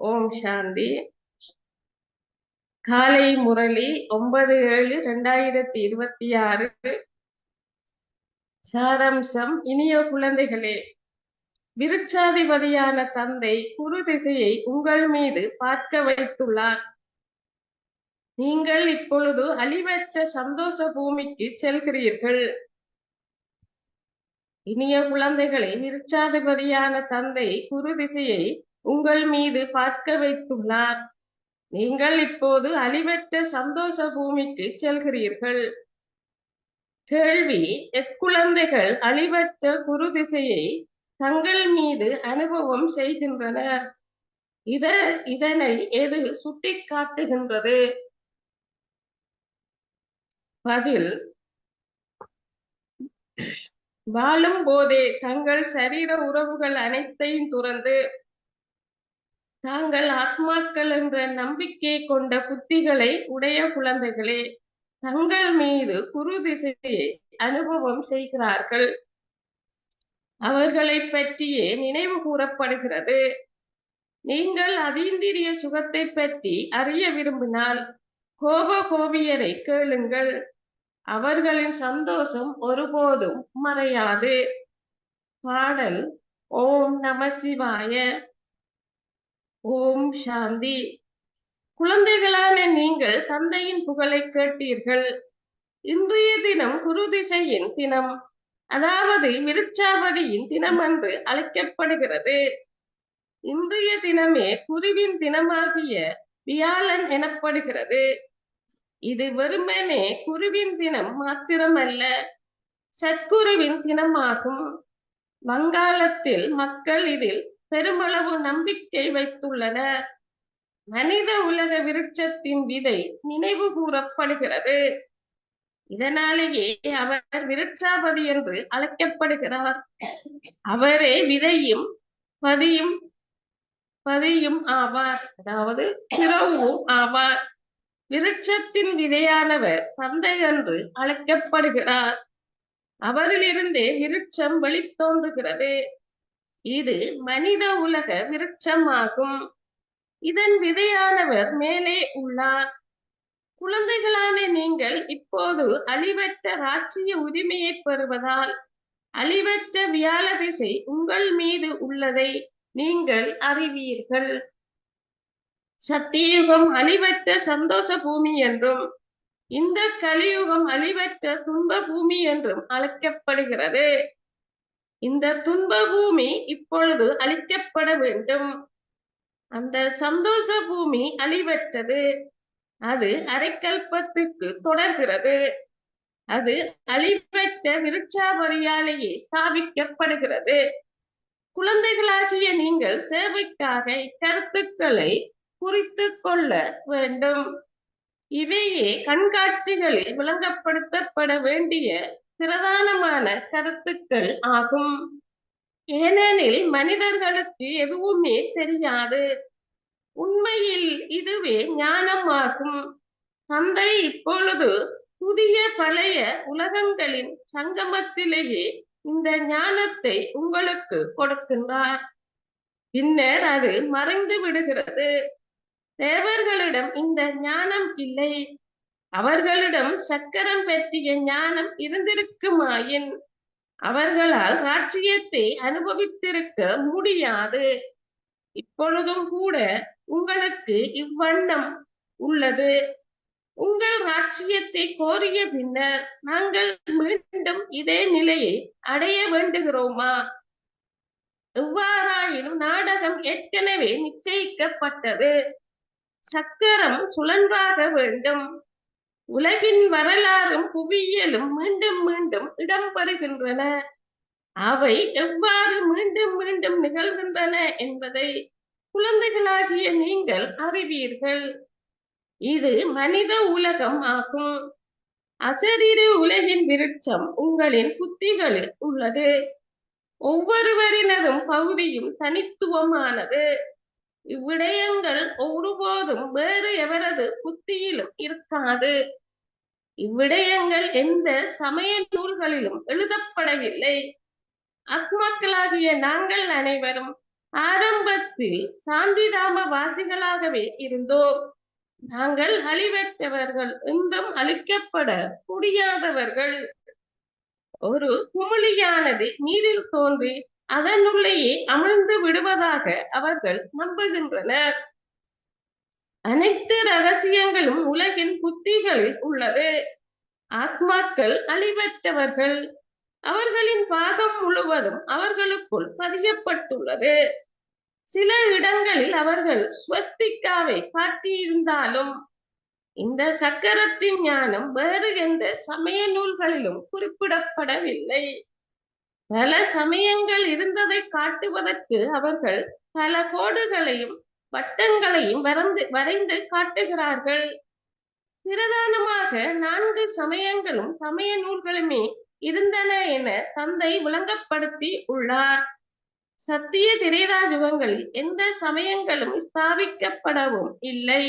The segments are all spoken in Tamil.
ஓம் சாந்தி. காலை முரளி 9/7/2026. சாராம்சம். இனிய குழந்தைகளே, விருட்சாதிபதியான தந்தை குரு திசையை உங்கள் மீது பார்க்க வைத்துள்ளார். நீங்கள் இப்பொழுது அழிவற்ற சந்தோஷ பூமிக்கு செல்கிறீர்கள். இனிய குழந்தைகளை, விருட்சாதிபதியான தந்தை குரு திசையை உங்கள் மீது பார்க்க வைத்துள்ளார். நீங்கள் இப்போது அழிவற்ற சந்தோஷ பூமிக்கு செல்கிறீர்கள். கேள்வி: எக்குழந்தைகள் அழிவற்ற குரு திசையை தங்கள் மீது அனுபவம் செய்கின்றனர்? இதனை எது சுட்டிக்காட்டுகின்றது? பதில்: வாழும் போதே தங்கள் சரீர உறவுகள் அனைத்தையும் துறந்து தாங்கள் ஆத்மாக்கள் என்ற நம்பிக்கை கொண்ட புத்திகளை உடைய குழந்தைகளே தங்கள் மீது குரு திசையை அனுபவம் செய்கிறார்கள். அவர்களை பற்றியே நினைவு கூறப்படுகிறது. நீங்கள் அதீந்திரிய சுகத்தை பற்றி அறிய விரும்பினால் கோபியரை கேளுங்கள். அவர்களின் சந்தோஷம் ஒருபோதும் மறையாது. பாடல். ஓம் நம சிவாய. ஓம் சாந்தி. குழந்தைகளான நீங்கள் தந்தையின் புகழை கேட்டீர்கள். இன்றைய தினம் குரு திசையின் தினம், அதாவது விருட்சாபதியின் தினம் என்று அழைக்கப்படுகிறது. இன்றைய தினமே குருவின் தினமாகிய வியாழன் எனப்படுகிறது. இது வெறுமனே குருவின் தினம் மாத்திரமல்ல, சத்குருவின் தினமாகும். வங்காளத்தில் மக்கள் இதில் பெருமளவு நம்பிக்கை வைத்துள்ளனர். மனித உலக விருட்சத்தின் விதை நினைவு கூறப்படுகிறது. இதனாலேயே அவர் விருட்சாபதி என்று அழைக்கப்படுகிறார். அவரே விதையும் பதியும் பதியும் ஆவார், அதாவது பிறவும் ஆவார். விருட்சத்தின் விதையானவர் தந்தை என்று அழைக்கப்படுகிறார். அவரிலிருந்தே விருட்சம் வெளித்தோன்றுகிறது. இது மனித உலக விருட்சமாகும். இதன் விதையானவர் மேலே உள்ளார். குழந்தைகளான நீங்கள் இப்போது அழிவற்ற ராஜ்ய உரிமையை பெறுவதால் அழிவற்ற வியாழ திசை உங்கள் மீது உள்ளதை நீங்கள் அறிவீர்கள். சத்தியுகம் அழிவற்ற சந்தோஷ பூமி என்றும் இந்த கலியுகம் அழிவற்ற துன்ப பூமி என்றும் அழைக்கப்படுகிறது. இந்த துன்ப பூமி இப்பொழுது அழிக்கப்பட வேண்டும். அந்த சந்தோஷ பூமி அழிவற்றது. அது அரைக்கல்பத்துக்கு தொடர்கிறது. அது அழிவற்ற விருட்சாபதியாலேயே ஸ்தாபிக்கப்படுகிறது. குழந்தைகளாகிய நீங்கள் சேவைக்காக இக்கருத்துக்களை குறித்து கொள்ள வேண்டும். இவையே கண்காட்சிகளில் விளங்கப்படுத்தப்பட வேண்டிய பிரதானமான கருத்துக்கள் ஆகும். ஏனெனில் மனிதர்களுக்கு எதுவுமே தெரியாது. உண்மையில் இதுவே ஞானமாகும். தந்தை இப்பொழுது புதிய பழைய உலகங்களின் சங்கமத்திலேயே இந்த ஞானத்தை உங்களுக்கு கொடுக்கின்றார். பின்னர் அது மறைந்து விடுகிறது. தேவர்களிடம் இந்த ஞானம் இல்லை. அவர்களிடம் சக்கரம் பற்றிய ஞானம் இருந்திருக்குமாயின் அவர்களால் ராஜ்யத்தை அனுபவித்திருக்க முடியாது. இப்பொழுதும் கூட உங்களுக்கு இவ்வண்ணம் உள்ளது. உங்கள் ராஜ்யத்தை கோரிய பின்னர் நாங்கள் மீண்டும் இதே நிலையை அடைய வேண்டுகிறோமா? எவ்வாறாயினும் நாடகம் ஏற்கனவே நிச்சயிக்கப்பட்டது. சக்கரம் சுழன்றாக வேண்டும். உலகின் வரலாறும் புவியியலும் மீண்டும் மீண்டும் இடம்பெறுகின்றன. அவை எவ்வாறு மீண்டும் மீண்டும் நிகழ்கின்றன என்பதை குழந்தைகளாகிய நீங்கள் அறிவீர்கள். இது மனித உலகம் ஆகும். அசரீர உலகின் விருட்சம் உங்களின் புத்திகளில் உள்ளது. ஒவ்வொருவரினதும் பகுதியும் தனித்துவமானது. இவ்விடயங்கள் ஒருபோதும் வேறு எவரது புத்தியிலும் இருக்காது. இவ்விடயங்கள் எந்த சமய நூல்களிலும் எழுதப்படவில்லை. ஆத்மாக்களாகிய நாங்கள் அனைவரும் ஆரம்பத்தில் சாந்திதாம வாசிகளாகவே இருந்தோம். நாங்கள் அழிவற்றவர்கள், என்றும் அழிக்கப்பட முடியாதவர்கள். ஒரு குமிழியானது நீரில் தோன்றி அதனுள்ளேயே அமிழ்ந்து விடுவதாக அவர்கள் நம்புகின்றனர். அனைத்து ரகசியங்களும் உலகின் புத்திகளில் உள்ளது. ஆத்மாக்கள் அழிவற்றவர்கள். அவர்களின் பாகம் முழுவதும் அவர்களுக்குள் பதியப்பட்டுள்ளது. சில இடங்களில் அவர்கள் ஸ்வஸ்திகாவை காட்டியிருந்தாலும் இந்த சக்கரத்தின் ஞானம் வேறு எந்த சமய நூல்களிலும் குறிப்பிடப்படவில்லை. பல சமயங்கள் இருந்ததை காட்டுவதற்கு அவர்கள் பல கோடுகளையும் வட்டங்களையும் வரைந்து காட்டுகிறார்கள். பிரதானமாக 4 சமயங்களும் சமய நூல்களுமே இருந்தன என தந்தை விளங்கப்படுத்தி உள்ளார். சத்திய திரேதா யுகங்களில் எந்த சமயங்களும் ஸ்தாபிக்கப்படவும் இல்லை.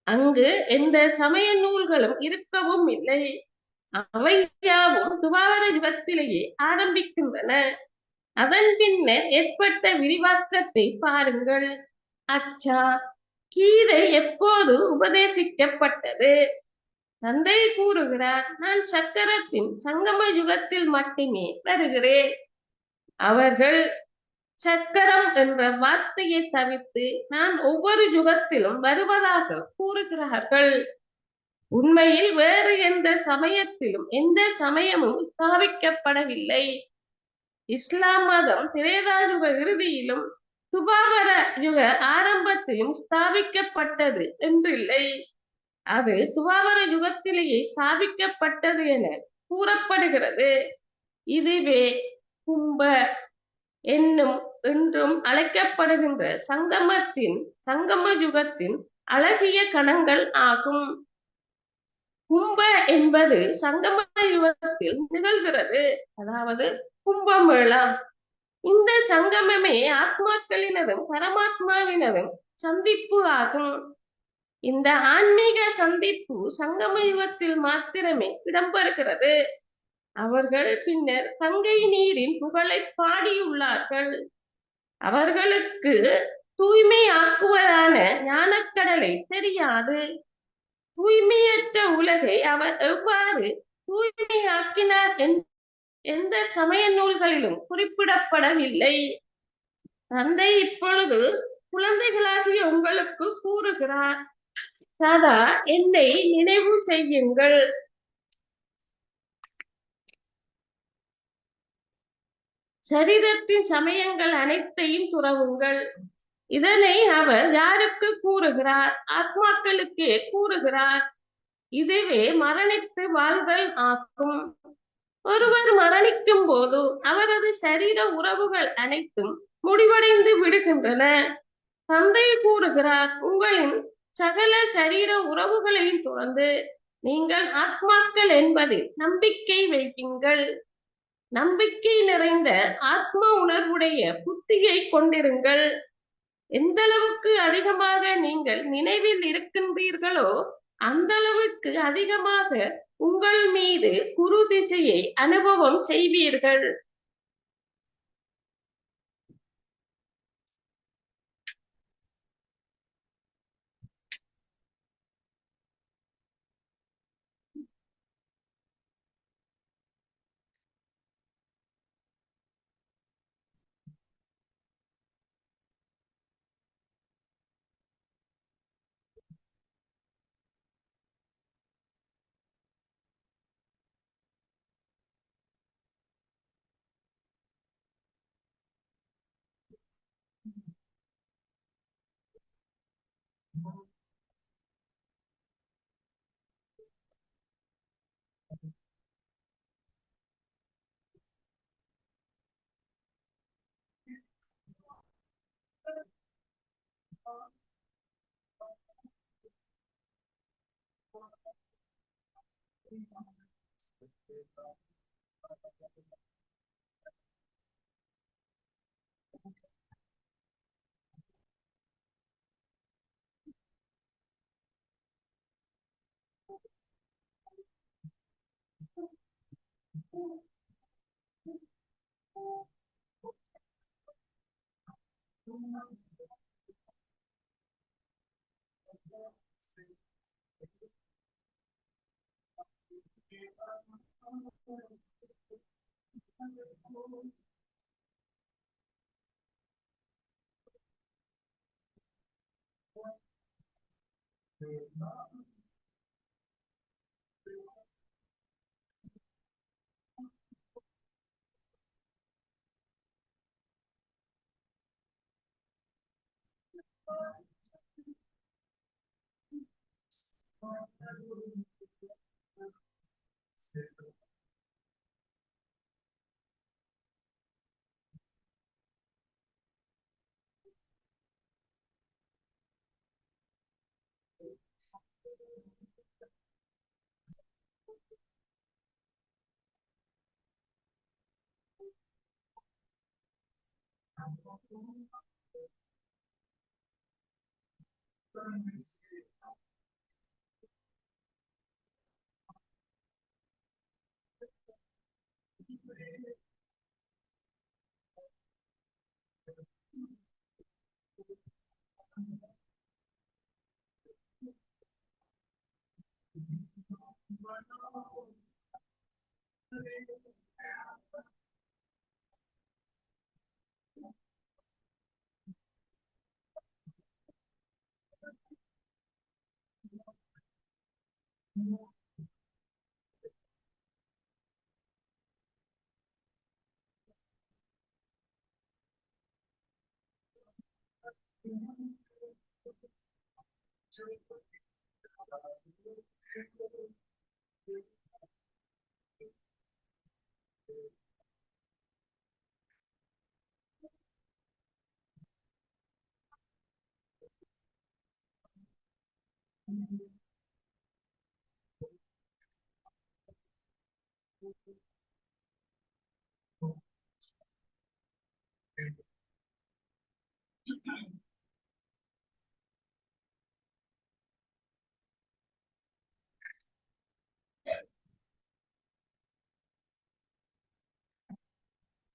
அங்கு எந்த சமய நூல்களும் இருக்கவும் இல்லை. அவை யாவும் துவாபர யுகத்திலேயே ஆரம்பிக்கின்றன. அதன் பின்னர் ஏற்பட்ட விரிவாக்கத்தை பாருங்கள். அச்சா, கீதை எப்போது உபதேசிக்கப்பட்டது? தந்தை கூறுகிறார், நான் சக்கரத்தின் சங்கம யுகத்தில் மட்டுமே வருகிறேன். அவர்கள் சக்கரம் என்ற வார்த்தையை தவிர்த்து நான் ஒவ்வொரு யுகத்திலும் வருவதாக கூறுகிறார்கள். உண்மையில் வேறு எந்த சமயத்திலும் எந்த சமயமும் ஸ்தாபிக்கப்படவில்லை. இஸ்லாம் மதம் திரேதா யுக இறுதியிலும் துபாவர யுக ஆரம்பத்திலும் ஸ்தாபிக்கப்பட்டது என்றில்லை. அது துபாவர யுகத்திலேயே ஸ்தாபிக்கப்பட்டது என கூறப்படுகிறது. இதுவே கும்ப என்னும் என்றும் அழைக்கப்படுகின்ற சங்கம யுகத்தின் அழகிய கணங்கள் ஆகும். கும்ப என்பது சங்கம யுகத்தில் நிகழ்கிறது, அதாவது கும்பமேளா. இந்த சங்கமமே ஆத்மாக்களினதும் பரமாத்மாவினதும் சந்திப்பு ஆகும். இந்த ஆன்மீக சந்திப்பு சங்கம யுகத்தில் மாத்திரமே இடம்பெறுகிறது. அவர்கள் பின்னர் கங்கை நீரின் புகழை பாடியுள்ளார்கள். அவர்களுக்கு தூய்மையாக்குவதான ஞானக்கடலை தெரியாது. தூய்மையற்ற உலகை அவர் எவ்வாறு தூய்மையாக்கினார் எந்த சமய நூல்களிலும் குறிப்பிடப்படவில்லை. தந்தை இப்பொழுது குழந்தைகளாகிய உங்களுக்கு கூறுகிறார், சதா என்னை நினைவு செய்யுங்கள். சரீரத்தின் சமயங்கள் அனைத்தையும் துறவுங்கள். இதனை அவர் யாருக்கு கூறுகிறார்? ஆத்மாக்களுக்கே கூறுகிறார். இதுவே மரணித்து வாழ்தல் ஆகும். ஒருவர் மரணிக்கும் போது அவரது சரீர உறவுகள் அனைத்தும் முடிவடைந்து விடுகின்றன. தந்தை கூறுகிறார், உங்களின் சகல சரீர உறவுகளையும் துறந்து நீங்கள் ஆத்மாக்கள் என்பதில் நம்பிக்கை வையுங்கள். நம்பிக்கை நிறைந்த ஆத்ம உணர்வுடைய புத்தியை கொண்டிருங்கள். எந்த அளவுக்கு அதிகமாக நீங்கள் நினைவில் இருக்கின்றீர்களோ அந்த அளவுக்கு அதிகமாக உங்கள் மீது குரு திசையை அனுபவம் செய்வீர்கள்.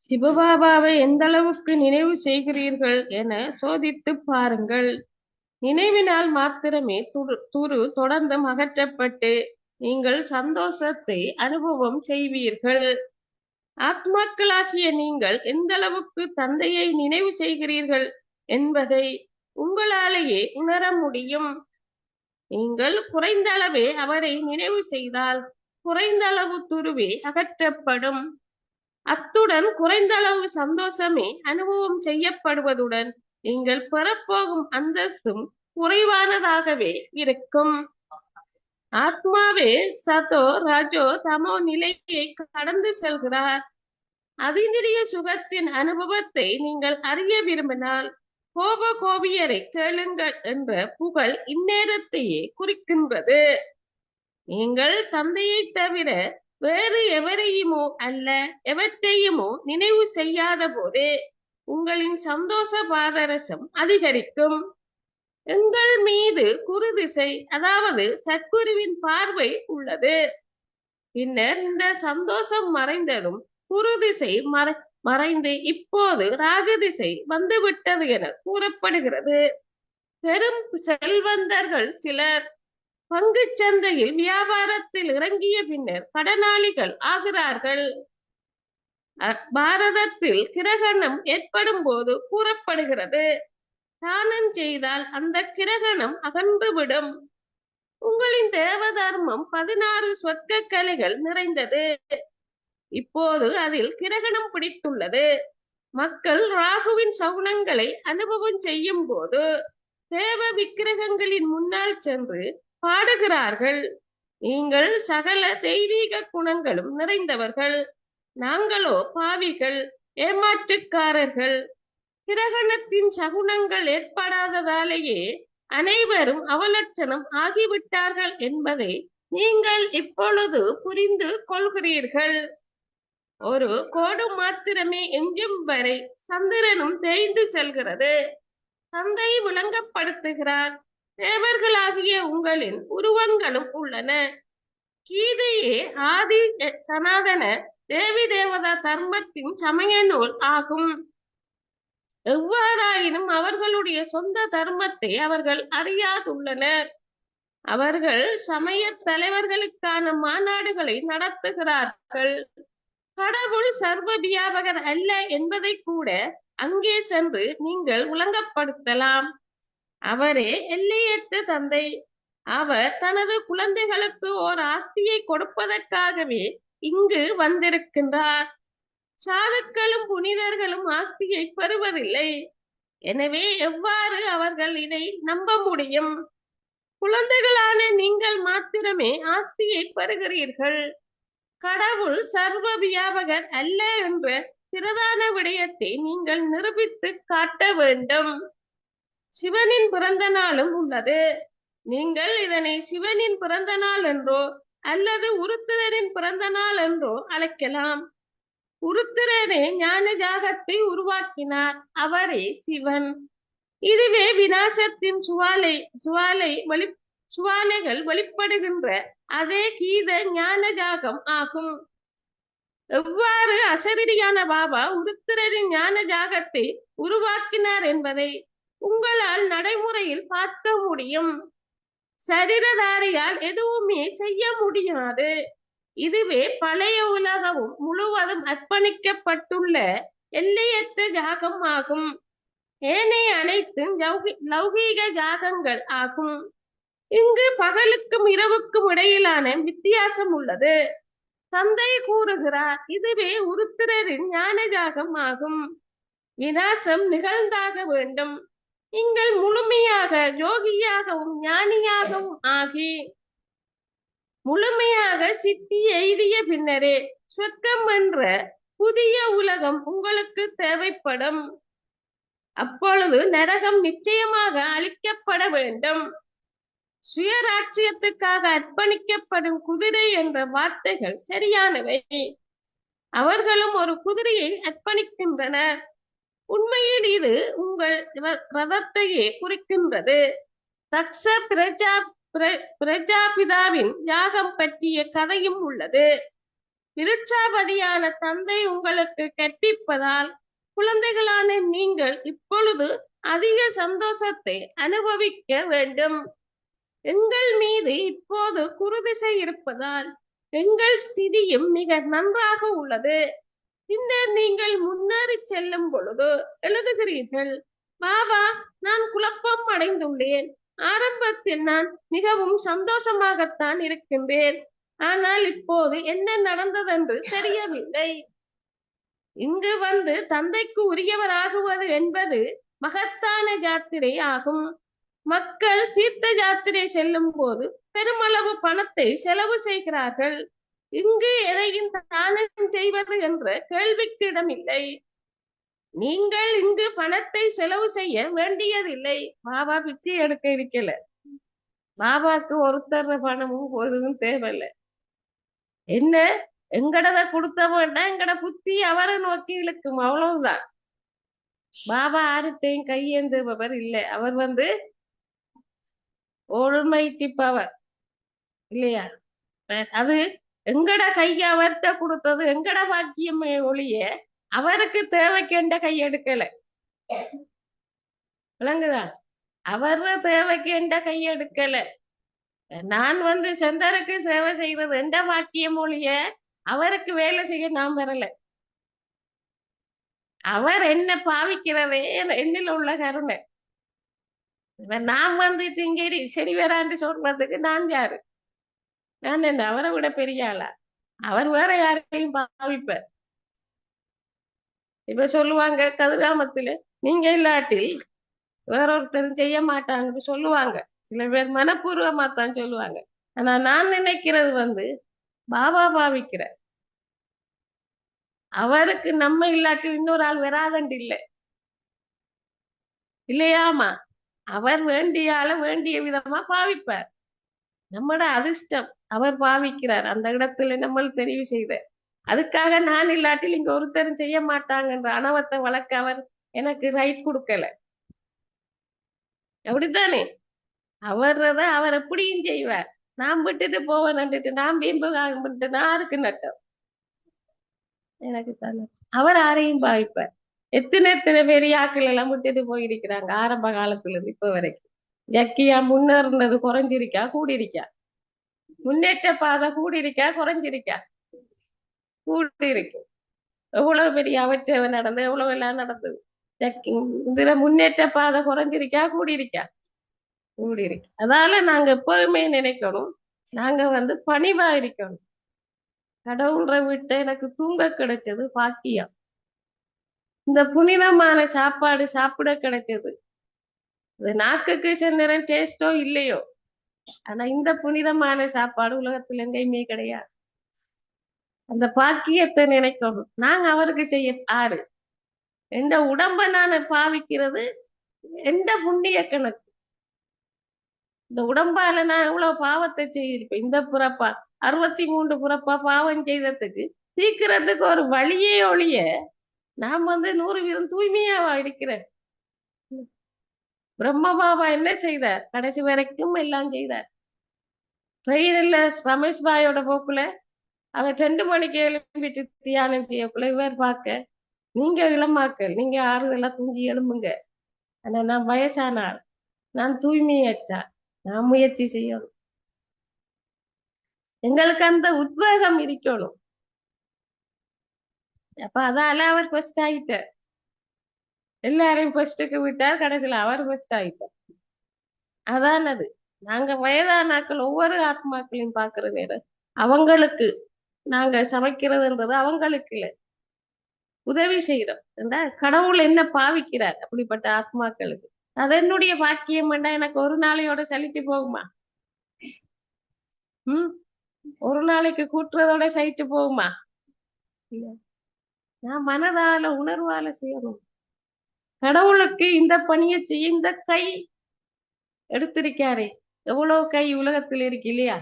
சிவபாபாவை எந்த அளவுக்கு நினைவு செய்கிறீர்கள் என சோதித்து பாருங்கள். நினைவினால் மாத்திரமே துரு தொடர்ந்து அகற்றப்பட்டு நீங்கள் சந்தோஷத்தை அனுபவம் செய்வீர்கள். ஆத்மாக்களாகிய நீங்கள் எந்த அளவுக்கு தந்தையை நினைவு செய்கிறீர்கள் என்பதை உங்களாலேயே உணர முடியும். நீங்கள் குறைந்த அளவே அவரை நினைவு செய்தால் குறைந்த அளவு துருவே அகற்றப்படும். அத்துடன் குறைந்த அளவு சந்தோஷமே அனுபவம் செய்யப்படுவதுடன் நீங்கள் பெறப்போகும் அந்தஸ்தும் குறைவானதாகவே இருக்கும். ஆத்மாவே சதோ ரஜோ தமோ நிலையை கடந்து செல்கிறார். அதீந்திரிய சுகத்தின் அனுபவத்தை நீங்கள் அறிய விரும்பினால் கோபியரை கேளுங்கள் என்ற புகழ் இந்நேரத்தையே குறிக்கின்றது. நீங்கள் தந்தையை தவிர வேறு எவரையுமோ அல்ல எவற்றையுமோ நினைவு செய்யாத போது உங்களின் சந்தோஷ பாதரசம் அதிகரிக்கும். எங்கள் மீது குருதிசை அதாவது சத்குருவின் பார்வை உள்ளது. பின்னர் இந்த சந்தோஷம் மறைந்ததும் குருதிசை மறைந்து இப்போது ராகதிசை வந்துவிட்டது என கூறப்படுகிறது. பெரும் செல்வந்தர்கள் சிலர் பங்கு சந்தையில் வியாபாரத்தில் இறங்கிய பின்னர் கடனாளிகள் ஆகிறார்கள். பாரதத்தில் கிரகணம் ஏற்படும் போது கூறப்படுகிறது, தானம் செய்தால் அந்த கிரகணம் அகன்றுவிடும். உங்களின் தேவ தர்மம் 16 சொர்க்க கலைகள் நிறைந்தது. இப்போது அதில் கிரகணம் பிடித்துள்ளது. மக்கள் ராகுவின் சகுனங்களை அனுபவம் செய்யும் போது தேவ விக்கிரகங்களின் முன்னால் சென்று பாடுகிறார்கள், நீங்கள் சகல தெய்வீக குணங்களும் நிறைந்தவர்கள், நாங்களோ பாவிகள், ஏமாற்றுக்காரர்கள். கிரகணத்தின் சகுனங்கள் ஏற்படாததாலேயே அனைவரும் அவலட்சணம் ஆகிவிட்டார்கள் என்பதை நீங்கள் இப்பொழுது புரிந்து கொள்கிறீர்கள். ஒரு கோடு மாத்திரமே எஞ்சும் வரை சந்திரனும் தேய்ந்து செல்கிறது. தந்தை விளங்கப்படுத்துகிறார், தேவர்களாகிய உங்களின் உருவங்களும் உள்ளன. கீதையே ஆதி சனாதன தேவி தேவதா தர்மத்தின் சமய நூல் ஆகும். எவ்வாறாயினும் அவர்களுடைய சொந்த தர்மத்தை அவர்கள் அறியாதுள்ளனர். அவர்கள் சமய தலைவர்களுக்கான மாநாடுகளை நடத்துகிறார்கள். கடவுள் சர்வ வியாபகர் அல்ல என்பதை கூட அங்கே சென்று நீங்கள் விளங்கப்படுத்தலாம். அவரே எல்லையற்ற தந்தை. அவர் தனது குழந்தைகளுக்கு ஓர் ஆஸ்தியை கொடுப்பதற்காகவே இங்கு வந்திருக்கின்றார். சாதுக்களும் புனிதர்களும் ஆஸ்தியை பெறுவதில்லை. எனவே எவ்வாறு அவர்கள் இதை நம்ப முடியும்? குழந்தைகளான நீங்கள் மாத்திரமே ஆஸ்தியை பெறுகிறீர்கள். கடவுள் சர்வ வியாபகர் அல்ல என்ற பிரதான விடயத்தை நீங்கள் நிரூபித்து காட்ட வேண்டும். சிவனின் பிறந்த நாளும் உள்ளது. நீங்கள் இதனை சிவனின் பிறந்த நாள் என்றோ அல்லது உருத்திரரின் பிறந்த நாள் என்றோ அழைக்கலாம். உருத்திரனே ஞான ஜாகத்தை உருவாக்கினார், அவரே சிவன். இதுவே விநாசத்தின் சுவாலைகள் வெளிப்படுகின்ற அதே கீத ஞான ஜாகம் ஆகும். எவ்வாறு அசரீரியான பாபா உருத்திரரின் ஞான ஜாகத்தை உருவாக்கினார் என்பதை உங்களால் நடைமுறையில் பார்க்க முடியும். சரீரதாரியால் எதுவுமே செய்ய முடியாது. இதுவே பழைய உலகமும் முழுவதும் அர்ப்பணிக்கப்பட்டுள்ள எல்லையற்ற ஜாகம் ஆகும். ஏனைய அனைத்தும் லௌகீக ஜாகங்கள் ஆகும். இங்கு பகலுக்கும் இரவுக்கும் இடையிலான வித்தியாசம் உள்ளது. தந்தை கூறுகிறார், இதுவே உருத்திரரின் ஞான ஜாகம் ஆகும். விநாசம் நிகழ்ந்தாக வேண்டும். நீங்கள் முழுமையாக யோகியாகவும் ஞானியாகவும் ஆகி முழுமையாக சித்தி எய்திய பின்னரே சொர்க்கம் என்ற புதிய உலகம் உங்களுக்கு தேவைப்படும். அப்பொழுது நரகம் நிச்சயமாக அழிக்கப்பட வேண்டும். சுயராட்சியத்துக்காக அர்ப்பணிக்கப்படும் குதிரை என்ற வார்த்தைகள் சரியானவை. அவர்களும் ஒரு குதிரையை அர்ப்பணிக்கின்றனர். உண்மையில் இது உங்கள் ரதத்தையே குறிக்கின்றது. தக்ஷ பிரஜாபிதாவின் யாகம் பற்றிய கதையும் உள்ளது. விருட்சாபதியான தந்தை உங்களுக்கு கற்பிப்பதால் குழந்தைகளான நீங்கள் இப்பொழுது அதிக சந்தோஷத்தை அனுபவிக்க வேண்டும். எங்கள் மீது இப்போது குருதிசை இருப்பதால் எங்கள் ஸ்திதியும் மிக நன்றாக உள்ளது. பின்னர் நீங்கள் முன்னேறி செல்லும் பொழுது எழுதுகிறீர்கள், பாபா, நான் குழப்பம் அடைந்துள்ளேன். ஆரம்பத்தில் நான் மிகவும் சந்தோஷமாகத்தான் இருக்கின்றேன். ஆனால் இப்போது என்ன நடந்ததென்று தெரியவில்லை. இங்கு வந்து தந்தைக்கு உரியவராகுவது என்பது மகத்தான யாத்திரை ஆகும். மக்கள் தீர்த்த யாத்திரை செல்லும் போது பெருமளவு பணத்தை செலவு செய்கிறார்கள். இங்கு எதையும் தானம் செய்வது என்ற கேள்விக்கு இடமில்லை. நீங்கள் இங்கு பணத்தை செலவு செய்ய வேண்டியதில்லை. பாபா பிச்சை எடுக்க இருக்கல. பாபாக்கு ஒருத்தர் பணமும் போதும் தேவையில்லை. என்ன எங்கடத கொடுத்த வேண்டாம், எங்கட புத்தி அவரை நோக்கி இழுக்கும், அவ்வளவுதான். பாபா யார்கிட்டையும் கையேந்துபவர் இல்லை. அவர் வந்து ஒருமைட்டி பவர் இல்லையா? அது எங்கட கைய அவர்கிட்ட கொடுத்தது எங்கட பாக்கியமே ஒழிய அவருக்கு தேவைக்கெண்ட கையெடுக்கல. விளங்குதா? அவர் தேவைக்கு எந்த கையெடுக்கல. நான் வந்து சந்தருக்கு சேவை செய்வது எந்த பாக்கியம் ஒழிய அவருக்கு வேலை செய்ய நான் வரல. அவர் என்ன பாவிக்கிறதே என்னில் உள்ள கருணை. நான் வந்து சிங்கேரி சரி வரான்னு சொல்றதுக்கு நான் யாரு? நான் என்ன அவரை விட பெரிய ஆளா? அவர் வேற யாரையும் பாவிப்பார். இப்ப சொல்லுவாங்க கதிராமத்துல, நீங்க இல்லாட்டில் வேற ஒருத்தரும் செய்ய மாட்டாங்கன்னு சொல்லுவாங்க. சில பேர் மனப்பூர்வமா தான் சொல்லுவாங்க. ஆனா நான் நினைக்கிறது வந்து பாபா பாவிக்கிற அவருக்கு நம்ம இல்லாட்டி இன்னொரு ஆள் வராதண்டு இல்லை இல்லையாமா? அவர் வேண்டிய ஆள வேண்டிய விதமா பாவிப்பார். நம்மட அதிர்ஷ்டம் அவர் பாவிக்கிறார் அந்த இடத்துல நம்ம தெரிவு செய்த. அதுக்காக நான் இல்லாட்டில் இங்க ஒருத்தரும் செய்ய மாட்டாங்கன்ற அனவத்தை வழக்க அவர் எனக்கு ரைட் கொடுக்கல. அப்படித்தானே? அவர்றத அவர் எப்படியும் செய்வார். நான் விட்டுட்டு போவேன்ட்டு நான் வீம்பு யாருக்கு நட்டம்? எனக்கு தானே. அவர் யாரையும் பாவிப்பார். எத்தனை பெரிய ஆக்கள் எல்லாம் விட்டுட்டு போயிருக்கிறாங்க ஆரம்ப காலத்துல இருந்து இப்ப வரைக்கும். ஜக்கியா முன்னேறினது குறைஞ்சிருக்கா கூடியிருக்கா? முன்னேற்ற பாதை கூடியிருக்கா குறைஞ்சிருக்கா? கூடியிருக்கு. எவ்வளவு பெரிய அவச்சேவை நடந்தது, எவ்வளவு எல்லாம் நடந்தது. இதுல முன்னேற்ற பாதை குறைஞ்சிருக்கா கூடியிருக்கா? கூடியிருக்கு. அதால நாங்க எப்போதுமே நினைக்கணும், நாங்க வந்து பணிவா இருக்கணும். கடவுளை விட்டு எனக்கு தூங்க கிடைச்சது பாக்கியம். இந்த புனிதமான சாப்பாடு சாப்பிட கிடைச்சது. இது நாக்குக்கு சென்ற டேஸ்டோ இல்லையோ, ஆனா இந்த புனிதமான சாப்பாடு உலகத்துல எங்கேயுமே கிடையாது. அந்த பாக்கியத்தை நினைக்கணும். நாங்க அவருக்கு செய்ய ஆறு எந்த உடம்ப நான் பாவிக்கிறது எந்த புண்ணிய கணக்கு. இந்த உடம்பால நான் எவ்வளவு பாவத்தை செய்திருப்பேன். இந்த புறப்பா 63 புறப்பா பாவம் செய்ததுக்கு சீக்கிரத்துக்கு ஒரு வழியே ஒழிய நான் வந்து 100% தூய்மையாவா இருக்கிறேன். பிரம்ம பாபா என்ன செய்தார்? கடைசி வரைக்கும் எல்லாம் செய்தார். ட்ரெயின்ல ரமேஷ் பாயோட போக்குல அவர் 2 மணிக்கு எழும்பிட்டு தியானம் செய்யக்குள்ள இவர் பார்க்க, நீங்க இளமாக்கள், நீங்க ஆறுதெல்லாம் தூங்கி எழும்புங்க. ஆனா நான் வயசானார், நான் தூய்மையற்றார், நான் முயற்சி செய்யணும். எங்களுக்கு அந்த உத்வேகம் இருக்கணும். அப்ப அதால அவர் ஃபர்ஸ்ட் ஆயிட்டார். எல்லாரையும் ஃபர்ஸ்டுக்கு விட்டார், கடைசியில அவர் ஃபர்ஸ்ட் ஆயிட்டார். அதான் அது. நாங்க வயதானாக்கள் ஒவ்வொரு ஆத்மாக்களையும் பாக்குற நேரம் அவங்களுக்கு நாங்க சமைக்கிறதுன்றது அவங்களுக்கு இல்லை, உதவி செய்யறோம். கடவுள் என்ன பாவிக்கிறார் அப்படிப்பட்ட ஆத்மாக்களுக்கு. அது என்னுடைய பாக்கியம் வேண்டாம். எனக்கு ஒரு நாளையோட சலிச்சு போகுமா? ஒரு நாளைக்கு கூட்டுறதோட சலிச்சு போகுமா? நான் மனதால உணர்வால செய்யணும். கடவுளுக்கு இந்த பணியை செய்ய இந்த கை எடுத்திருக்காரே, எவ்வளவு கை உலகத்தில் இருக்கு இல்லையா?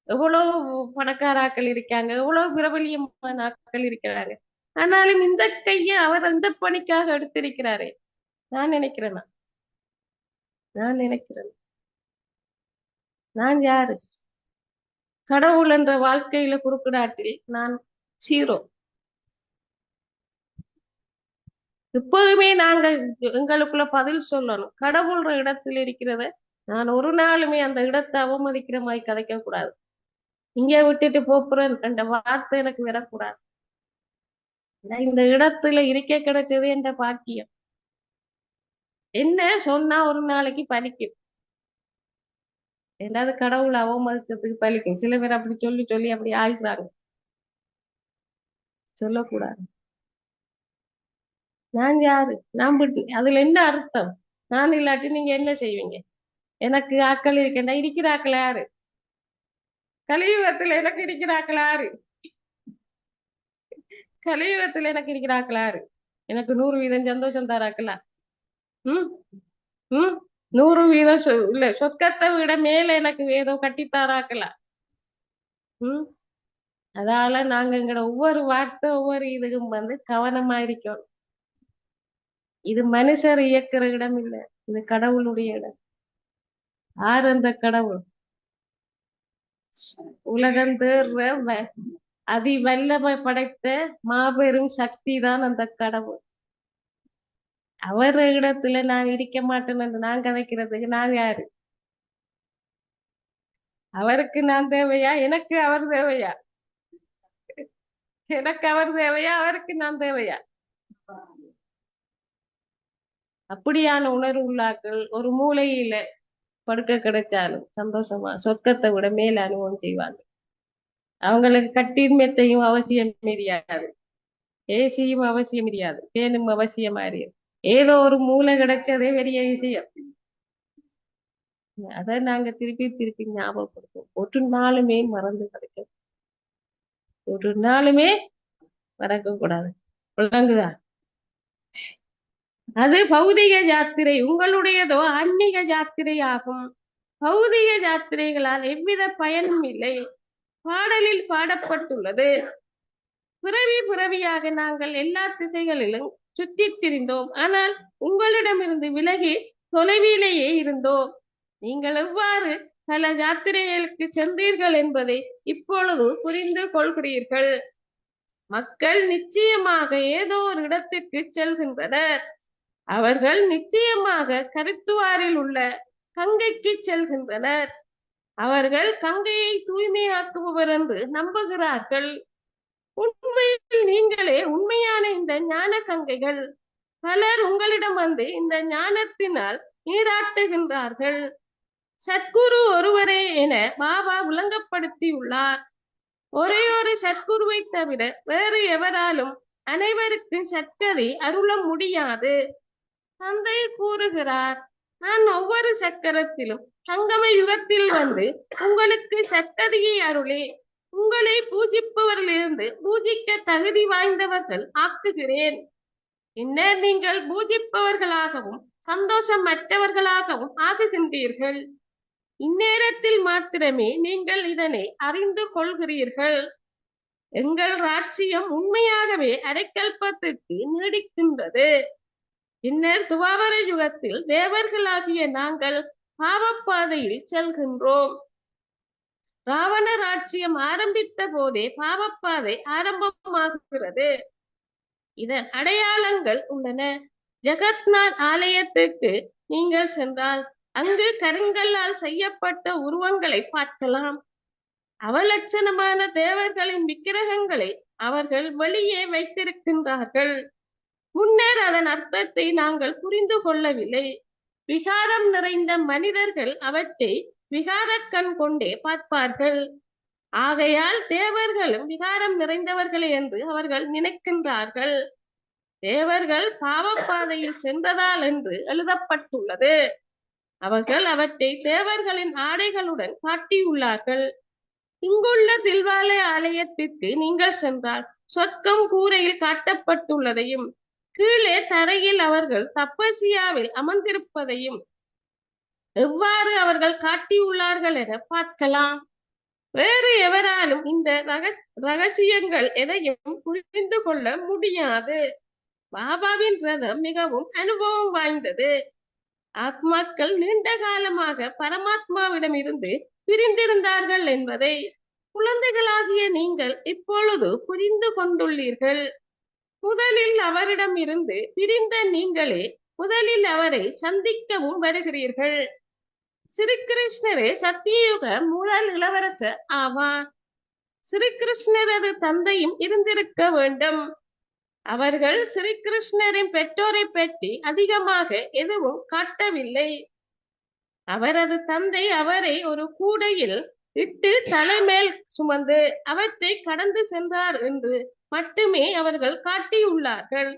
எவ்வளவு பணக்காராக்கள் இருக்காங்க, எவ்வளவு பிரபலியமான ஆட்கள் இருக்கிறாங்க. ஆனாலும் இந்த கையை அவர் அந்த பணிக்காக எடுத்திருக்கிறாரே. நான் நினைக்கிறேன், நான் நினைக்கிறேன் நான் யாரு? கடவுள் என்ற வாழ்க்கையில குறுக்கிடாட்டில் நான் சீரோ. எப்போதுமே நாங்க எங்களுக்குள்ள பதில் சொல்லணும். கடவுள்ற இடத்துல இருக்கிறத நான் ஒரு நாளுமே அந்த இடத்தை அவமதிக்கிற மாதிரி கதைக்க கூடாது. இங்க விட்டுட்டு போப்புறேன் என்ற வார்த்தை எனக்கு வரக்கூடாது. நான் இந்த இடத்துல இருக்க கிடைச்சது என்ற பாக்கியம். என்ன சொன்னா ஒரு நாளைக்கு பலிக்கும். ரெண்டாவது கடவுளை அவமதிச்சதுக்கு பலிக்கும். சில பேர் அப்படி சொல்லி சொல்லி அப்படி ஆகிறாங்க. சொல்லக்கூடாது. நான் யாரு? நான் விட்டு அதுல என்ன அர்த்தம்? நான் இல்லாட்டி நீங்க என்ன செய்வீங்க? எனக்கு ஆக்கள் இருக்கேன். இருக்கிற ஆக்கள் யாரு? கலியுகத்துல எனக்கு இருக்கிற ஆக்கள் யாரு? கலியுகத்துல எனக்கு இருக்கிற ஆக்கள் யாரு? எனக்கு 100% சந்தோஷம் தராக்கலா? ம் ம் 100% இல்ல சொர்க்கத்தை விட மேல எனக்கு ஏதோ கட்டித்தாராக்கலா? ம் அதால நாங்க எங்கட ஒவ்வொரு வார்த்தை ஒவ்வொரு இதுக்கும் கவனமா இருக்கோம். இது மனுஷர் இயக்குற இடம் இல்ல, இது கடவுளுடைய இடம். யார் அந்த கடவுள்? உலகம் தேர்ற அதி வல்லமை படைத்த மாபெரும் சக்தி தான் அந்த கடவுள். அவர் இடத்துல நான் இருக்க மாட்டேன் என்று நான் கதைக்கிறதுக்கு நான் யாரு? அவருக்கு நான் தேவையா? எனக்கு அவர் தேவையா? எனக்கு அவர் தேவையா? அவருக்கு நான் தேவையா? அப்படியான உணர்வு உள்ளாக்கள் ஒரு மூலையில படுக்க கிடைச்சாலும் சந்தோஷமா சொர்க்கத்தை விட மேல அனுபவம் செய்வாங்க. அவங்களுக்கு கட்டின்மெத்தையும் அவசியம் தெரியாது, ஏசியும் அவசியம் தெரியாது, பேனும் அவசியம் அறியாது. ஏதோ ஒரு மூளை கிடைச்சதே பெரிய விஷயம். அதை நாங்க திருப்பி திருப்பி ஞாபகப்படுத்துவோம். ஒரு நாளுமே மறந்து கிடைக்கும், ஒரு நாளுமே மறக்க கூடாது. விளங்குதா? அது பௌதிக யாத்திரை, உங்களுடையதோ ஆன்மீக யாத்திரை ஆகும். பௌதிக யாத்திரைகளால் எவ்வித பயனும் இல்லை. பாடலில் பாடப்பட்டுள்ளது, பிறவி பிறவியாக நாங்கள் எல்லா திசைகளிலும் சுற்றித் திரிந்தோம், ஆனால் உங்களிடமிருந்து விலகி தொலைவிலேயே இருந்தோம். நீங்கள் எவ்வாறு பல யாத்திரைகளுக்கு சென்றீர்கள் என்பதை இப்பொழுது புரிந்து கொள்கிறீர்கள். மக்கள் நிச்சயமாக ஏதோ ஒரு இடத்திற்கு செல்கின்றனர். அவர்கள் நிச்சயமாக கருத்துவாரில் உள்ள கங்கைக்கு செல்கின்றனர். அவர்கள் கங்கையை தூய்மையாக்குபவர் என்று நம்புகிறார்கள். உண்மையில் நீங்களே உண்மையான இந்த ஞான கங்கைகள். பலர் உங்களிடம் வந்து இந்த ஞானத்தினால் நீராட்டுகின்றார்கள். சத்குரு ஒருவரே என பாபா விளங்கப்படுத்தியுள்ளார். ஒரே ஒரு சத்குருவை தவிர வேறு எவராலும் அனைவருக்கும் சத்கதி அருள முடியாது. தந்தை கூறுகிறார், நான் ஒவ்வொரு சக்கரத்திலும் சங்கம யுகத்தில் வந்து உங்களுக்கு சத்கதியை அருளி உங்களை பூஜிப்பவர்களிருந்து பூஜிக்க தகுதி வாய்ந்தவர்கள் ஆக்குகிறேன். பின்னர் நீங்கள் பூஜிப்பவர்களாகவும் சந்தோஷமற்றவர்களாகவும் ஆகுகின்றீர்கள். இந்நேரத்தில் மாத்திரமே நீங்கள் இதனை அறிந்து கொள்கிறீர்கள். எங்கள் ராட்சியம் உண்மையாகவே அரைக்கல்பத்துக்கு நீடிக்கின்றது. பின்னர் துவாபர யுகத்தில் தேவர்களாகிய நாங்கள் பாவப்பாதையில் செல்கின்றோம். ராவண ராட்சியம் ஆரம்பித்த போதே பாவப்பாதை ஆரம்பமாகிறது. இதன் அடையாளங்கள் உள்ளன. ஜெகத்நாத் ஆலயத்துக்கு நீங்கள் சென்றால் அங்கு கருங்கல்லால் செய்யப்பட்ட உருவங்களை பார்க்கலாம். அவலட்சணமான தேவர்களின் விக்கிரகங்களை அவர்கள் வெளியே வைத்திருக்கின்றார்கள். முன்னர் அதன் அர்த்தத்தை நாங்கள் புரிந்து கொள்ளவில்லை. விகாரம் நிறைந்த மனிதர்கள் அவற்றை விகாரக் கண் கொண்டே பார்ப்பார்கள். ஆகையால் தேவர்களும் விகாரம் நிறைந்தவர்களே என்று அவர்கள் நினைக்கின்றார்கள். தேவர்கள் பாவப்பாதையில் சென்றதால் என்று எழுதப்பட்டுள்ளது. அவர்கள் அவற்றை தேவர்களின் ஆடைகளுடன் காட்டியுள்ளார்கள். இங்குள்ள தில்வாலய ஆலயத்திற்கு நீங்கள் சென்றால் சொர்க்கம் கூரையில் காட்டப்பட்டுள்ளதையும் கீழே தரையில் அவர்கள் தப்பசியாவில் அமர்ந்திருப்பதையும் எவ்வாறு அவர்கள் காட்டியுள்ளார்கள் என பார்க்கலாம். வேறு எவராலும் இந்த ரகசியங்கள் எதையும் புரிந்து கொள்ள முடியாது. பாபாவின் ரதம் மிகவும் அனுபவம் வாய்ந்தது. ஆத்மாக்கள் நீண்ட காலமாக பரமாத்மாவிடம் இருந்து பிரிந்திருந்தார்கள் என்பதை குழந்தைகளாகிய நீங்கள் இப்பொழுது புரிந்து கொண்டுள்ளீர்கள். முதலில் அவரிடம் இருந்து பிரிந்த நீங்களே முதலில் அவரை சந்திக்கவும் வருகிறீர்கள். ஸ்ரீகிருஷ்ணரே சத்தியயுக முதல் இளவரசர் ஆவார். ஸ்ரீகிருஷ்ணரது தந்தையும் இருந்திருக்க வேண்டும். அவர்கள் ஸ்ரீகிருஷ்ணரின் பெற்றோரை பற்றி அதிகமாக எதுவும் காட்டவில்லை. அவரது தந்தை அவரை ஒரு கூடையில் இட்டு தலைமேல் சுமந்து அவற்றை கடந்து சென்றார் என்று மட்டுமே அவர்கள் காட்டியுள்ளார்கள்.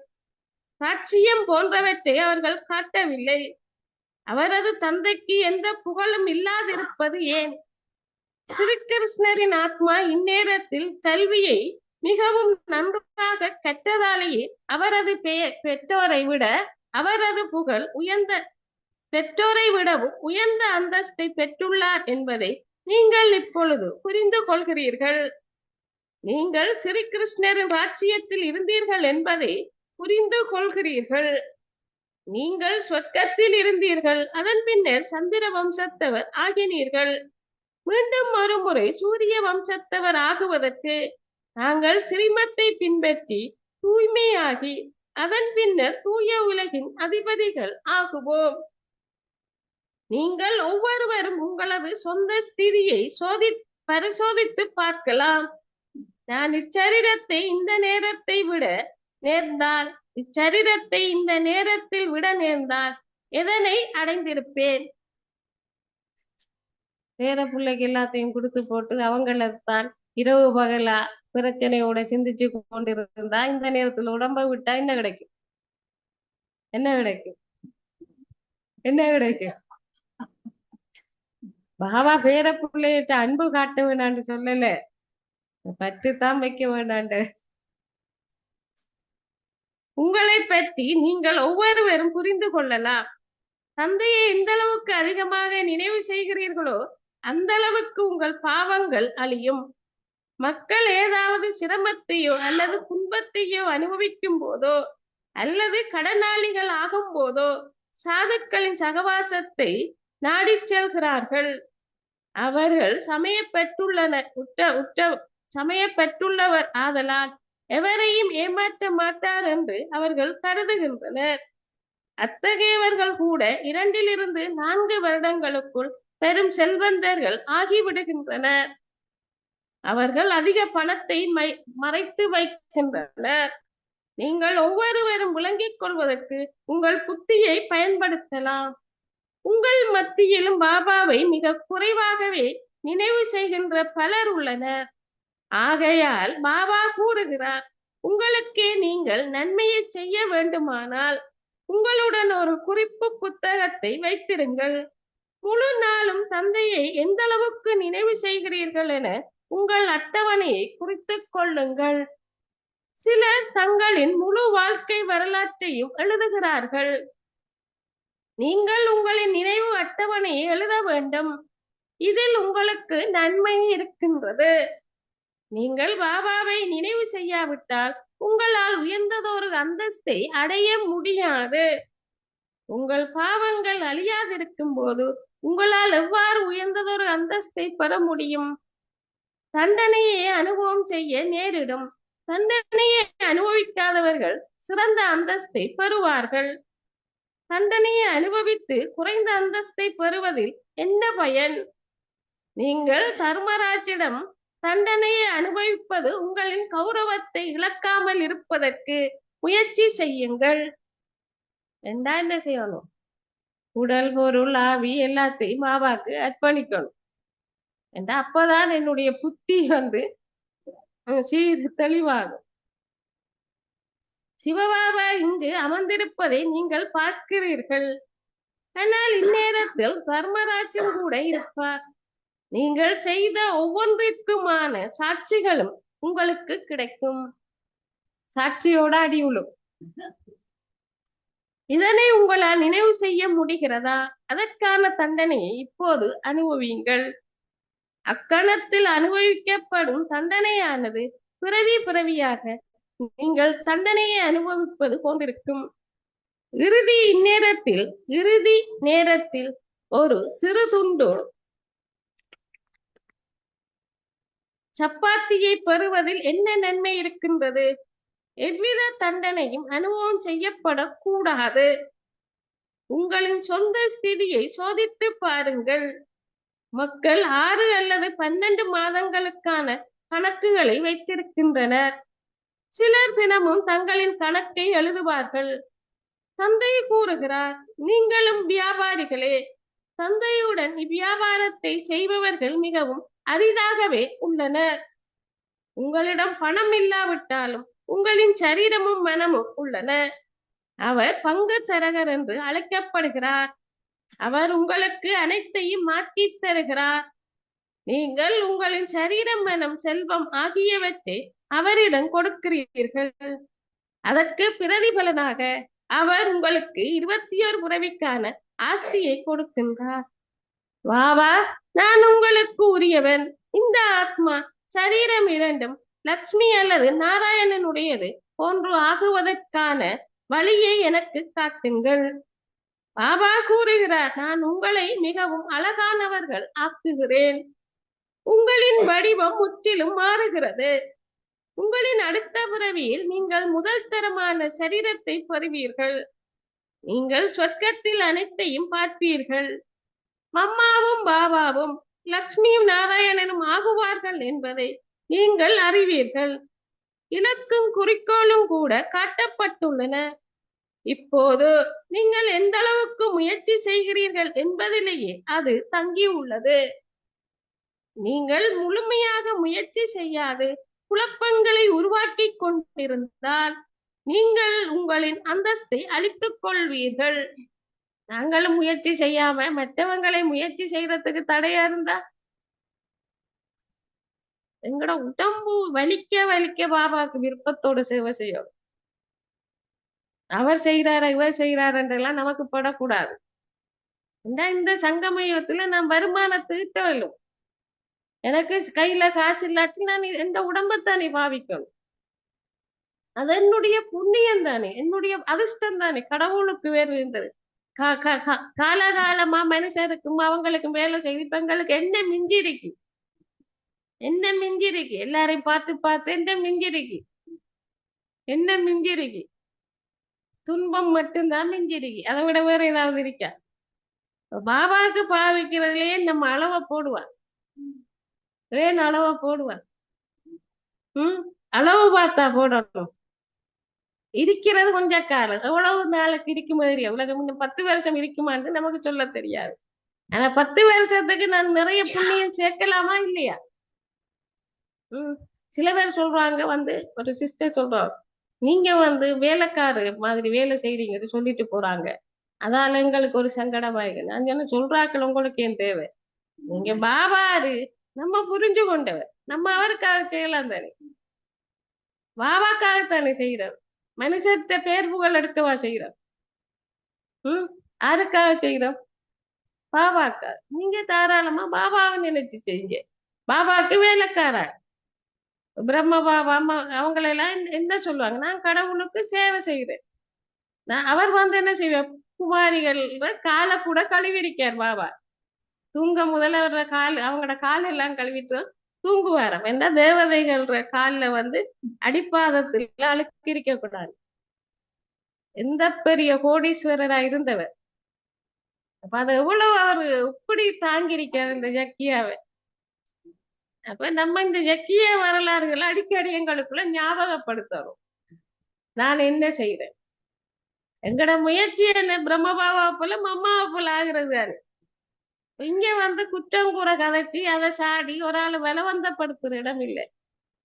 சாட்சியம் போன்றவற்றை அவர்கள் காட்டவில்லை. அவரது தந்தைக்கு எந்த புகழும் இல்லாதிருப்பது ஏன்? ஸ்ரீகிருஷ்ணரின் ஆத்மா இந்நேரத்தில் கல்வியை மிகவும் நன்றாக கற்றதாலேயே அவரது பெற்றோரை விட அவரது புகழ் பெற்றோரை விடவும் உயர்ந்த அந்தஸ்தை பெற்றுள்ளார் என்பதை நீங்கள் இப்பொழுது புரிந்து கொள்கிறீர்கள். நீங்கள் ஸ்ரீகிருஷ்ணரின் ராஜ்யத்தில் இருந்தீர்கள் என்பதை புரிந்து கொள்கிறீர்கள். நீங்கள் சொர்க்கத்தில் இருந்தீர்கள். அதன் பின்னர் சந்திர வம்சத்தவர் ஆகினீர்கள். மீண்டும் ஒரு முறை சூரிய வம்சத்தவர் ஆகுவதற்கு நாங்கள் ஸ்ரீமத்தை பின்பற்றி தூய்மையாகி அதன் பின்னர் தூய உலகின் அதிபதிகள் ஆகுவோம். நீங்கள் ஒவ்வொருவரும் உங்களது சொந்த ஸ்திதியை பரிசோதித்து பார்க்கலாம். நான் இச்சரீரத்தை இந்த நேரத்தை விட நேர்ந்தால் இச்சரீரத்தை இந்த நேரத்தில் விட நேர்ந்தால் எதனை அடைந்திருப்பேன்? பேர பிள்ளைக்கு எல்லாத்தையும் கொடுத்து போட்டு அவங்களத்தான் இரவு பகலா பிரச்சனையோட சிந்திச்சு கொண்டிருந்தா இந்த நேரத்துல உடம்ப விட்டா என்ன கிடைக்கும்? என்ன கிடைக்கும்? என்ன கிடைக்கும்? பாபா பேர பிள்ளையிட்ட அன்பு காட்ட வேண்டான்னு சொல்லல, பற்றுத்தான் வைக்க வேண்டாண்டு. உங்களை பற்றி நீங்கள் ஒவ்வொருவரும் புரிந்து கொள்ளலாம். தந்தையை எந்த அளவுக்கு அதிகமாக நினைவு செய்கிறீர்களோ அந்த அளவுக்கு உங்கள் பாவங்கள் அழியும். மக்கள் ஏதாவது சிரமத்தையோ அல்லது துன்பத்தையோ அனுபவிக்கும் போதோ அல்லது கடனாளிகள் ஆகும் போதோ சாதுக்களின் சகவாசத்தை நாடி செல்கிறார்கள். அவர்கள் சமயப்பெற்றுள்ளவர் ஆதலால் எவரையும் ஏமாற்ற மாட்டார் என்று அவர்கள் கருதுகின்றனர். அத்தகையவர்கள் கூட 2 to 4 வருடங்களுக்குள் பெரும் செல்வந்தர்கள் ஆகிவிடுகின்றனர். அவர்கள் அதிக பணத்தை மறைத்து வைக்கின்றனர். நீங்கள் ஒவ்வொருவரும் விளங்கிக் கொள்வதற்கு உங்கள் புத்தியை பயன்படுத்தலாம். உங்கள் மத்தியிலும் பாபாவை மிக குறைவாகவே நினைவு செய்கின்ற பலர் உள்ளனர். ஆகையால் பாபா கூறுகிறார், உங்களுக்கே நீங்கள் நன்மையை செய்ய வேண்டுமானால் உங்களுடன் ஒரு குறிப்பு புத்தகத்தை வைத்திருங்கள். முழு நாளும் தந்தையை எந்த அளவுக்கு நினைவு செய்கிறீர்கள் என உங்கள் அட்டவணையை குறித்துக் கொள்ளுங்கள். சிலர் தங்களின் முழு வாழ்க்கை வரலாற்றையும் எழுதுகிறார்கள். நீங்கள் உங்களின் நினைவு அட்டவணையை எழுத வேண்டும். இதில் உங்களுக்கு நன்மை இருக்கின்றது. நீங்கள் பாபாவை நினைவு செய்யாவிட்டால் உங்களால் உயர்ந்ததொரு அந்தஸ்தை அடைய முடியாது. உங்கள் பாவங்கள் அழியாதிருக்கும் போது உங்களால் எவ்வாறு உயர்ந்ததொரு அந்தஸ்தை பெற முடியும்? தண்டனையை அனுபவம் செய்ய நேரிடும். தண்டனையை அனுபவிக்காதவர்கள் சிறந்த அந்தஸ்தை பெறுவார்கள். தண்டனையை அனுபவித்து குறைந்த அந்தஸ்தை பெறுவதில் என்ன பயன்? நீங்கள் தர்மராஜிடம் தண்டனையை அனுபவிப்பது உங்களின் கௌரவத்தை இழக்காமல் இருப்பதற்கு முயற்சி செய்யுங்கள். என்ன செய்யணும்? உடல், பொருள், ஆவி எல்லாத்தையும் பாபாக்கு அர்ப்பணிக்கணும். அப்பதான் என்னுடைய புத்தி தெளிவாகும். சிவபாபா இங்கு அமர்ந்திருப்பதை நீங்கள் பார்க்கிறீர்கள். ஆனால் இந்நேரத்தில் தர்மராஜன் கூட இருப்பார். நீங்கள் செய்த ஒவ்வொன்றிற்குமான சாட்சிகளும் உங்களுக்கு கிடைக்கும். சாட்சியோட அடி விழும். இதனை உங்களால் நினைவு செய்ய முடிகிறதா? அதற்கான தண்டனையை இப்போது அனுபவியுங்கள். அக்கணத்தில் அனுபவிக்கப்படும் தண்டனையானது பிறவி பிறவியாக நீங்கள் தண்டனையை அனுபவிப்பது போன்றிருக்கும். இறுதி நேரத்தில் ஒரு சிறு துண்டு சப்பாத்தியை பெறுவதில் என்ன நன்மை இருக்கின்றது? எவ்வித தண்டனையும் அனுபவம் செய்யப்படக்கூடாது. உங்களின் சொந்த ஸ்திதியை சோதித்து பாருங்கள். மக்கள் 6 அல்லது 12 மாதங்களுக்கான கணக்குகளை வைத்திருக்கின்றனர். சிலர் தினமும் தங்களின் கணக்கை எழுதுவார்கள். தந்தை கூறுகிறார், நீங்களும் வியாபாரிகளே. தந்தையுடன் இவ்வியாபாரத்தை செய்பவர்கள் மிகவும் அரிதாகவே உள்ளனர். உங்களிடம் பணம் இல்லாவிட்டாலும் உங்களின் சரீரமும் மனமும் உள்ளன. அவர் பங்கு தரகர் என்று அழைக்கப்படுகிறார். அவர் உங்களுக்கு அனைத்தையும் மாற்றித் தருகிறார். நீங்கள் உங்களின் சரீரம், மனம், செல்வம் ஆகியவற்றை அவரிடம் கொடுக்கிறீர்கள். அதற்கு பிரதிபலனாக அவர் உங்களுக்கு 21 பிறவிக்கான ஆஸ்தியை கொடுக்கின்றார். வாவா, நான் உங்களுக்கு உரியவன். இந்த ஆத்மா சரீரம் இரண்டும் லட்சுமி அல்லது நாராயணனுடையது போன்று ஆகுவதற்கான வழியை எனக்கு காட்டுங்கள். பாபா கூறுகிறார், நான் உங்களை மிகவும் அழகானவர்கள் ஆக்குகிறேன். உங்களின் வடிவம் முற்றிலும் மாறுகிறது. உங்களின் அடுத்த பிறவியில் நீங்கள் முதல் தரமான சரீரத்தை பெறுவீர்கள். நீங்கள் சொர்க்கத்தில் அனைத்தையும் பார்ப்பீர்கள். மம்மாவும் பாபாவும் லட்சுமியும் நாராயணனும் ஆகுவார்கள் என்பதை நீங்கள் அறிவீர்கள். இலக்கும் குறிக்கோளும் கூட காட்டப்பட்டுள்ளன. இப்போது நீங்கள் எந்த அளவுக்கு முயற்சி செய்கிறீர்கள் என்பதிலேயே அது தங்கியுள்ளது. நீங்கள் முழுமையாக முயற்சி செய்யாது குழப்பங்களை உருவாக்கி கொண்டிருந்தால் நீங்கள் உங்களின் அந்தஸ்தை அழித்துக் கொள்வீர்கள். நாங்களும் முயற்சி செய்யாம மற்றவங்களை முயற்சி செய்யறதுக்கு தடையா இருந்தா எங்கட உடம்பு வலிக்க பாபாவுக்கு விருப்பத்தோட சேவை செய்யும். அவர் செய்யறாரா இவர் செய்யறாருன்றெல்லாம் நமக்கு படக்கூடாது. இந்த சங்கமயத்துல நான் வருமானத்தை ஈட்டலும். எனக்கு கையில காசு இல்லாட்டி நான் எந்த உடம்பைத்தானே பாவிக்கணும். அது என்னுடைய புண்ணியம் தானே, என்னுடைய அதிர்ஷ்டம் தானே. கடவுளுக்கு வேறு இருந்தது. காலகாலமா மனுஷருக்கும் அவங்களுக்கும் வேலை செய்து இப்ப எங்களுக்கு என்ன மிஞ்சிருக்கு? என்ன மிஞ்சிருக்கு? எல்லாரையும் பார்த்து பார்த்து என்ன மிஞ்சிருக்கு? என்ன மிஞ்சிருக்கு? துன்பம் மட்டும்தான் மிஞ்சிருக்கு. அதை விட வேற ஏதாவது இருக்கா? பாபாவுக்கு பாவிக்கிறதுலயே நம்ம அளவை போடுவான். ஏன் அளவை போடுவான்? அளவு பார்த்தா போடணும். இருக்கிறது கொஞ்ச காலம். எவ்வளவு நாளைக்கு இருக்கும் தெரியும். உலகம் இன்னும் 10 வருஷம் இருக்குமான்னு நமக்கு சொல்ல தெரியாது. ஆனா 10 வருஷத்துக்கு நான் நிறைய புண்ணியம் சேர்க்கலாமா இல்லையா? சில பேர் சொல்றாங்க, ஒரு சிஸ்டர் சொல்றாங்க, நீங்க வேலைக்காரு மாதிரி வேலை செய்றீங்கன்னு சொல்லிட்டு போறாங்க. அதால எங்களுக்கு ஒரு சங்கடமாயிருக்கு. நான் சொன்ன சொல்றாக்கள் உங்களுக்கு ஏன் தேவை? நீங்க பாபாரு நம்ம புரிஞ்சு கொண்டவர். நம்ம அவருக்காக செய்யலாம் தானே. பாபாக்காகத்தானே செய்யறோம். மனுஷத்த பேர் புகழ் எடுக்கவா செய்யறோம்? யாருக்காக செய்யறோம்? பாபாக்கா. நீங்க தாராளமா பாபாவை நினைச்சு செய்யுங்க. பாபாக்கு வேலைக்காரா பிரம்ம பாபா அவங்களெல்லாம் என்ன சொல்லுவாங்க? நான் கடவுளுக்கு சேவை செய்யறேன். அவர் என்ன செய்வார்? குமாரிகள் காலை கூட கழுவிருக்கார் பாபா. தூங்க முதல்ல வர்ற அவங்களோட கால் எல்லாம் கழுவிட்டு தூங்குவாராம். என்ன தேவதைகள் காலில் அடிப்பாதத்தில் அழுக்கிருக்க கூடாது. எந்த பெரிய கோடீஸ்வரரா இருந்தவர். அப்ப அது எவ்வளவு அவரு இப்படி தாங்கியிருக்கார் இந்த ஜக்கியாவை. அப்ப நம்ம இந்த ஜக்கிய வரலாறுகளை அடிக்கடி எங்களுக்குள்ள ஞாபகப்படுத்தணும். நான் என்ன செய்யறேன்? எங்கட முயற்சி என்ன? பிரம்மபாவா போல மம்மாவை போல ஆகிறது தானே. இங்க குற்றம் கூற கதைச்சி அதை சாடி ஒரு ஆள் பலவந்தப்படுத்துற இடம் இல்லை.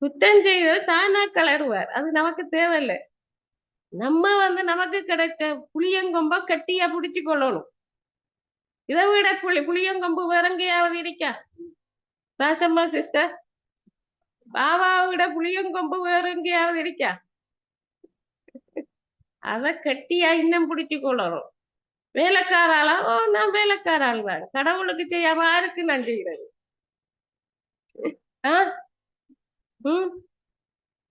குற்றம் செய்வது தானா கலருவார். அது நமக்கு தேவையில்லை. நம்ம நமக்கு கிடைச்ச புளியங்கொம்ப கட்டியா புடிச்சு கொள்ளணும். இதை விட புளியங்கொம்பு வேற எங்கேயாவது இருக்கா? ராசம்மா சிஸ்டர், பாபாவை விட புளியங்கொம்பு வேற எங்கேயாவது இருக்கா? அத கெட்டியா இன்னும் பிடிச்சு கொள்ளணும். வேலைக்காராளா? ஓ, நான் வேலைக்காராள் தான். கடவுளுக்கு செய்யாம யாருக்கு நான் செய்யறது? ஆ ம்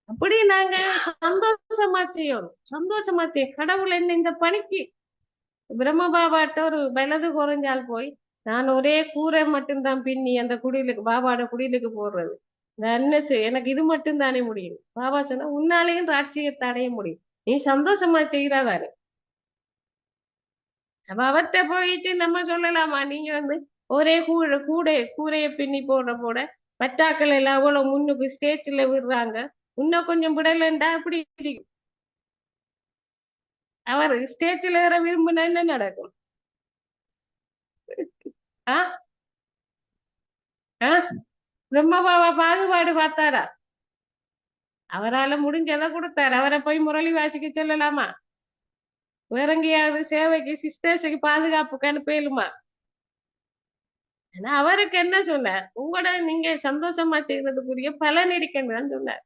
அப்படி நாங்க சந்தோஷமா செய்யணும். சந்தோஷமா செய்ய கடவுள் என்ன இந்த பணிக்கு பிரம்ம பாபாட்ட ஒரு வலது குறைஞ்சால் போய் நான் ஒரே கூரை மட்டும்தான் பின்னி அந்த குடிலுக்கு பாபாட குடிலுக்கு போடுறது. நான் என்ன எனக்கு இது மட்டும் தானே முடியும். பாபா சொன்னா உன்னாலேயும் ராட்சியத்தை அடைய முடியும். நீ சந்தோஷமா செய்யறாதானே. அப்ப அவர்கிட்ட போயிட்டு நம்ம சொல்லலாமா, நீங்க ஒரே கூரைய பின்னி போட பட்டாக்கள் எல்லாம் அவ்வளவு முன்னுக்கு ஸ்டேஜ்ல விடுறாங்க, இன்னும் கொஞ்சம் விடலண்டா அப்படி இருக்கு. அவர் ஸ்டேஜ்ல ஏற விரும்பினா என்ன நடக்கும்? ஆ ஆ பிரம்மபாவா பாகுபாடு பார்த்தாரா? அவரால முடிஞ்சதை கொடுத்தாரு. அவரை போய் முரளி வாசிக்க சொல்லலாமா? வேற எங்கேயாவது சேவைக்கு சிஸ்டர்ஸுக்கு பாதுகாப்புக்கு அனுப்பலுமா? ஆனா அவருக்கு என்ன சொன்னார்? உங்களோட நீங்க சந்தோஷமா செய்யறதுக்குரிய பலன் இருக்குன்னு சொன்னார்.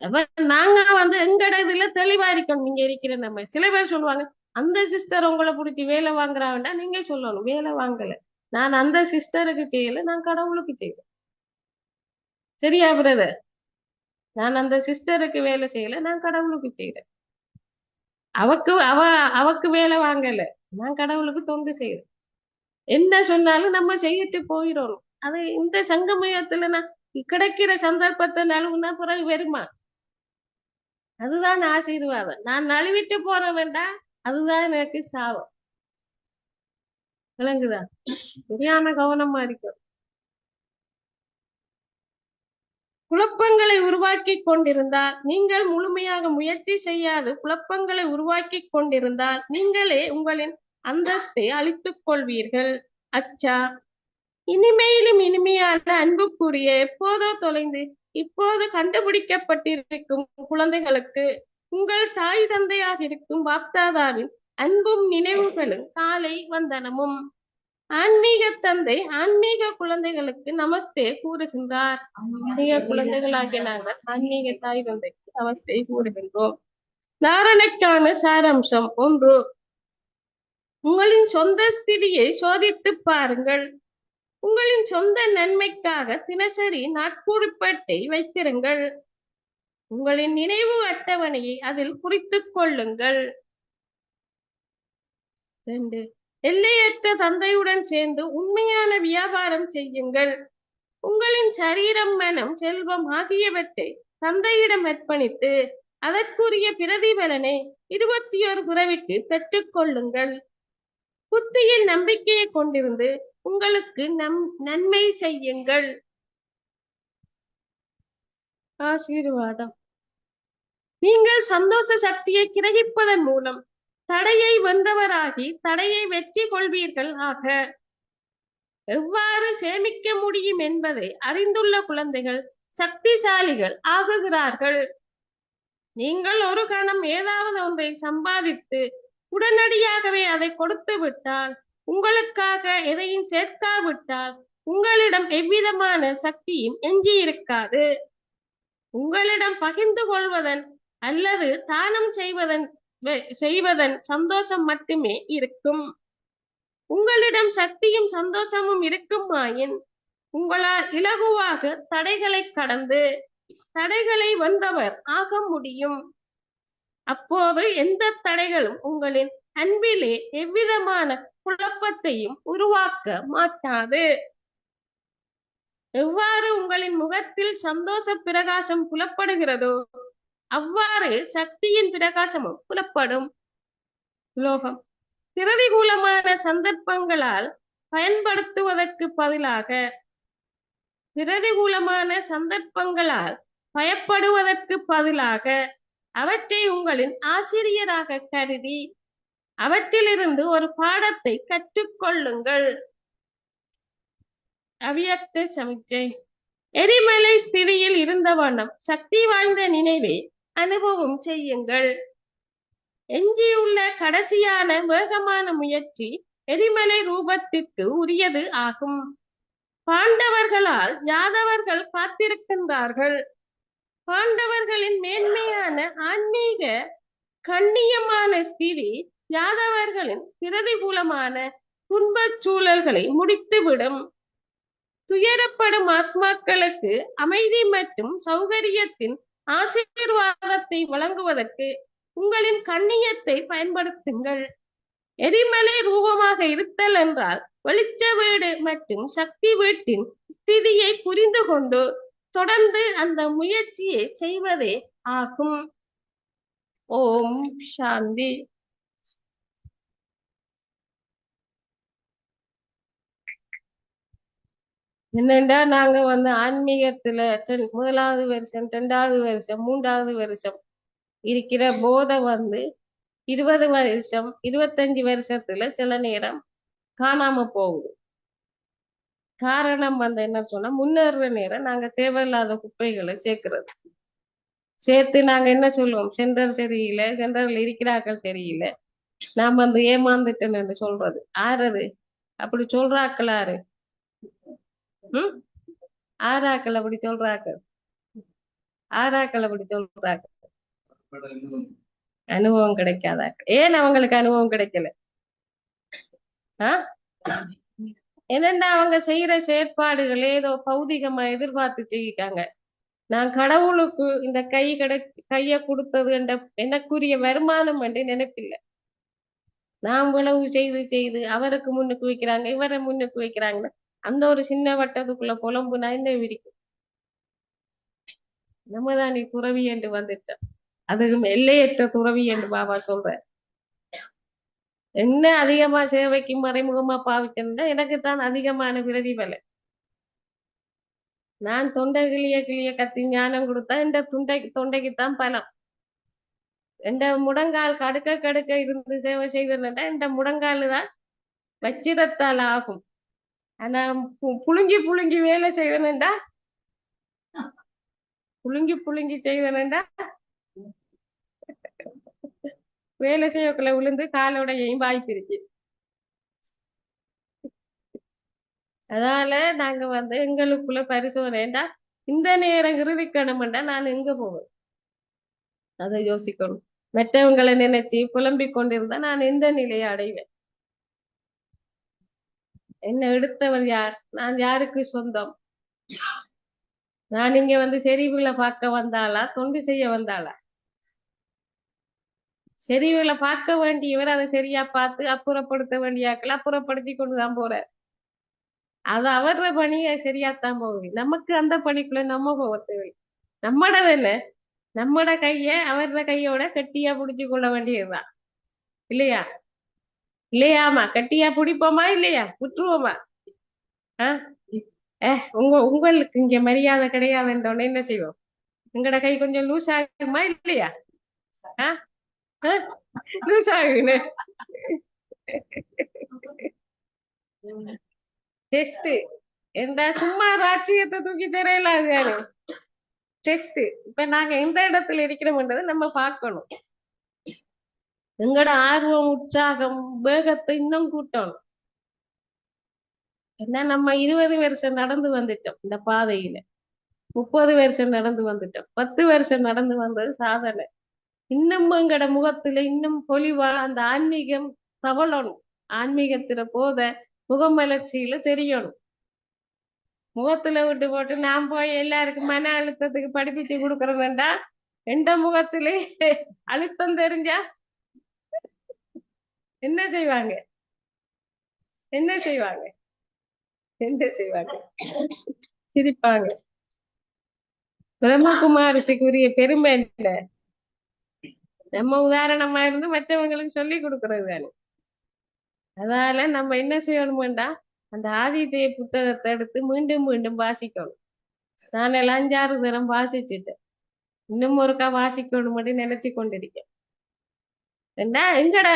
அப்ப நாங்க எங்கட இதுல தெளிவா இருக்கணும். நீங்க இருக்கிற நம்ம சில பேர் சொல்லுவாங்க, அந்த சிஸ்டர் உங்களை பிடிச்சி வேலை வாங்குறாங்கடா. நீங்க சொல்லணும், வேலை வாங்கல, நான் அந்த சிஸ்டருக்கு செய்யல, நான் கடவுளுக்கு செய்யல. சரியா பிரதர்? நான் அந்த சிஸ்டருக்கு வேலை செய்யல, நான் கடவுளுக்கு செய்யறேன். அவக்கு வேலை வாங்கல, நான் கடவுளுக்கு தொண்டு செய்யறேன். என்ன சொன்னாலும் நம்ம செய்யிட்டு போயிடணும். அது இந்த சங்கமயத்துல நான் கிடைக்கிற சந்தர்ப்பத்தை நழுவுனா பிறகு வருமா? அதுதான் ஆசீர்வாதம். நான் நழுவிட்டு போன வேண்டாம், அதுதான் எனக்கு சாபம். விளங்குதா? சரியான கவனமா இருக்கும். குழப்பங்களை உருவாக்கி கொண்டிருந்தால் நீங்கள் முழுமையாக முயற்சி செய்யாது குழப்பங்களை உருவாக்கி கொண்டிருந்தால் நீங்களே உங்களின் அந்தஸ்தை அழித்துக் கொள்வீர்கள். அச்சா, இனிமையிலும் இனிமையான அன்புக்குரிய எப்போதோ தொலைந்து இப்போது கண்டுபிடிக்கப்பட்டிருக்கும் குழந்தைகளுக்கு உங்கள் தாய் தந்தையாக இருக்கும் பாப்தாதாவின் அன்பும் நினைவுகளும் காலை வந்தனமும். ஆன்மீக தந்தை ஆன்மீக குழந்தைகளுக்கு நமஸ்தே கூறுகின்றார். ஆன்மீக குழந்தைகளாகிய நாங்கள் ஆன்மீக தாய் தந்தைக்கு நமஸ்தே கூறுகின்றோம். தாரணைக்கான சாராம்சம் 1. உங்களின் சொந்த ஸ்திதியை சோதித்து பாருங்கள். உங்களின் சொந்த நன்மைக்காக தினசரி நாட்குறிப்பேட்டை வைத்திருங்கள். உங்களின் நினைவு அட்டவணையை அதில் குறித்துக் கொள்ளுங்கள். 2. எல்லையற்ற தந்தையுடன் சேர்ந்து உண்மையான வியாபாரம் செய்யுங்கள். உங்களின் சரீரம், மனம், செல்வம் ஆகியவற்றை தந்தையிடம் அர்ப்பணித்து அதற்குரிய பிரதிபலனை 21 பிறவிக்கு பெற்றுக் கொள்ளுங்கள். புத்தியில் நம்பிக்கையை கொண்டிருந்து உங்களுக்கு நன்மை செய்யுங்கள். ஆசீர்வாதம். நீங்கள் சந்தோஷ சக்தியை கிரகிப்பதன் மூலம் தடையை வென்றவராகி தடையை வெற்றி கொள்வீர்கள் ஆக. எவ்வாறு சேமிக்க முடியும் என்பதை அறிந்துள்ள குழந்தைகள் சக்திசாலிகள் ஆகுகிறார்கள். நீங்கள் ஒரு கணம் ஏதாவது ஒன்றை சம்பாதித்து உடனடியாகவே அதை கொடுத்து விட்டால், உங்களுக்காக எதையும் சேர்க்காவிட்டால் உங்களிடம் எவ்விதமான சக்தியும் எஞ்சி இருக்காது. உங்களிடம் பகிர்ந்து கொள்வதன் அல்லது தானம் செய்வதன் சந்தோஷம் மட்டுமே இருக்கும். உங்களிடம் சக்தியும் சந்தோஷமும் இருக்குமாயின் உங்களால் இலகுவாக தடைகளை கடந்து தடைகளை வென்றவர் ஆக முடியும். அப்போது எந்த தடைகளும் உங்களின் அன்பிலே எவ்விதமான குழப்பத்தையும் உருவாக்க மாட்டாது. எவ்வாறு உங்களின் முகத்தில் சந்தோஷ பிரகாசம் புலப்படுகிறதோ அவ்வாறு சக்தியின் பிரகாசமும் புலப்படும். லோகம் பிரதிகூலமான சந்தர்ப்பங்களால் பயன்படுத்துவதற்கு பதிலாக பயப்படுவதற்கு பதிலாக அவற்றை உங்களின் ஆசிரியராக கருதி அவற்றிலிருந்து ஒரு பாடத்தை கற்றுக்கொள்ளுங்கள். அவ்வியக்த சமிச்சை. எரிமலை ஸ்திதியில் இருந்த வண்ணம் சக்தி வாய்ந்த நினைவை அனுபவம் செய்யுங்கள். எஞ்சியுள்ள கடைசியான வேகமான முயற்சி எரிமலை ரூபத்திற்கு உரியது ஆகும். பாண்டவர்களால் யாதவர்கள் காத்திருக்கின்றார்கள். பாண்டவர்களின் மேன்மையான ஆன்மீக கண்ணியமான ஸ்திதி யாதவர்களின் பிரதிகூலமான துன்பச் சூழல்களை முடித்துவிடும். துயரப்படும் ஆத்மாக்களுக்கு அமைதி மற்றும் சௌகரியத்தின் ஆசீர்வாதத்தை வழங்குவதற்கு உங்களின் கண்ணியத்தை பயன்படுத்துங்கள். எரிமலை ரூபமாக இருத்தல் என்றால் வெளிச்ச வீடு மற்றும் சக்தி வீட்டின் ஸ்திதியை புரிந்து கொண்டு தொடர்ந்து அந்த முயற்சியை செய்வதே ஆகும். ஓம் சாந்தி. என்னண்டா நாங்க ஆன்மீகத்துல முதலாவது வருஷம், 2வது வருஷம், 3வது வருஷம் இருக்கிற போதை 20 வருஷம், 25 வருஷத்துல சில நேரம் காணாம போகுது. காரணம் என்ன சொன்னா, முன்னேற நேரம் நாங்க தேவையில்லாத குப்பைகளை சேர்த்து நாங்க என்ன சொல்லுவோம், சென்டர் சரியில்லை, சென்டர்ல இருக்கிறார்கள் சரியில்லை, நாம் ஏமாந்துட்டேன்னு சொல்றது. ஆறது அப்படி சொல்றாக்கள்? ஆறாக்கள் அப்படி சொல்றாக்கள்? ஆறாக்கள் அப்படி சொல்றாங்க? அனுபவம் கிடைக்காதாக்கள். ஏன் அவங்களுக்கு அனுபவம் கிடைக்கல? என்னண்டா அவங்க செய்யற செயற்பாடுகள் ஏதோ பௌதிகமா எதிர்பார்த்து செய்யிக்காங்க. நான் கடவுளுக்கு இந்த கைய கொடுத்தது என்ற எனக்குரிய வருமானம் என்று நினைப்பில்லை. நான் உழவு செய்து அவருக்கு முன்னுக்கு வைக்கிறாங்க, இவரை முன்னுக்கு வைக்கிறாங்க. அந்த ஒரு சின்ன வட்டத்துக்குள்ள புலம்புனா என்ன விரிக்கும்? நம்மதான் நீ துறவி என்று வந்துட்டோம். அதுக்கும் எல்லையற்ற துறவி என்று பாபா சொல்ற. என்ன அதிகமா சேவைக்கு மறைமுகமா பாவிச்சேன்னா எனக்குத்தான் அதிகமான பிரதிபலன். நான் தொண்டை கிளிய கத்தி ஞானம் கொடுத்தா இந்த தொண்டைக்குத்தான் பலம். எந்த முடங்கால் கடுக்க இருந்து சேவை செய்தா இந்த முடங்கால் தான் வச்சிரத்தால் ஆகும். ஆனா புழுங்கி வேலை செய்தனண்டா, புழுங்கி செய்தனண்டா வேலை செய்யக்குள்ள விழுந்து காலோடையும் வாய்ப்பு இருக்கு. அதனால நாங்க எங்களுக்குள்ள பரிசோதனைண்டா இந்த நேரம் இறுதிக்கணும்டா நான் எங்க போவேன் அதை யோசிக்கணும். மற்றவங்களை நினைச்சு புலம்பிக் கொண்டிருந்தா நான் எந்த நிலையை அடைவேன்? என்ன எடுத்தவர் யார்? நான் யாருக்கு சொந்தம்? நான் இங்க செறிவுகளை பார்க்க வந்தாளா, தொண்டு செய்ய வந்தாளா? செறிவுகளை பார்க்க வேண்டியவர் அதை சரியா பார்த்து அப்புறப்படுத்த வேண்டியாக்கள் அப்புறப்படுத்தி கொண்டுதான் போறார். அது அவர பணியை சரியாத்தான் போகுது. நமக்கு அந்த பணிக்குள்ள நம்ம போக தேவை. நம்மடது என்ன? நம்மட கைய அவர கையோட கட்டியா புடிச்சு கொள்ள வேண்டியதுதான், இல்லையா? இல்லையாமா? கட்டியா பிடிப்போமா இல்லையா? விட்டுருவோமா? உங்களுக்கு இங்க மரியாதை கிடையாதுன்றோன்னு என்ன செய்வோம்? உங்களோட கை கொஞ்சம் லூஸ் ஆகுமா இல்லையா? லூஸ் ஆகுன்னு டெஸ்ட் எந்த சும்மா ராட்சியத்தை தூக்கி தெரியலாது யாரு? டெஸ்ட். இப்ப நாங்க எந்த இடத்துல இருக்கிறோம்ன்றதை நம்ம பார்க்கணும். எங்களோட ஆர்வம், உற்சாகம், வேகத்தை இன்னும் கூட்டணும். என்ன நம்ம 20 வருஷம் நடந்து வந்துட்டோம் இந்த பாதையில, 30 வருஷம் நடந்து வந்துட்டோம், 10 வருஷம் நடந்து வந்தது சாதனை. இன்னும் எங்கட முகத்துல இன்னும் பொலிவா அந்த ஆன்மீகம் தவழணும். ஆன்மீகத்துல போத முகமலர்ச்சியில தெரியணும். முகத்துல விட்டு போட்டு நான் போய் எல்லாருக்கும் மன அழுத்தத்துக்கு படிப்பிச்சு கொடுக்கறேன்டா எந்த முகத்திலே அழுத்தம் தெரிஞ்சா என்ன செய்வாங்க? என்ன செய்வாங்க? என்ன செய்வாங்க? சிரிப்பாங்க. பிரம்மகுமாரிசிக்குரிய பெருமை என்ன? நம்ம உதாரணமா இருந்து மற்றவங்களுக்கு சொல்லி கொடுக்கறது தானே. அதனால நம்ம என்ன செய்யணும்டா, அந்த ஆதித்ய புத்தகத்தை எடுத்து மீண்டும் மீண்டும் வாசிக்கணும். நான் 5-6 தரம் வாசிச்சுட்டேன். இன்னும் ஒருக்கா வாசிக்கணும் நினைச்சு கொண்டிருக்கேன். எங்கட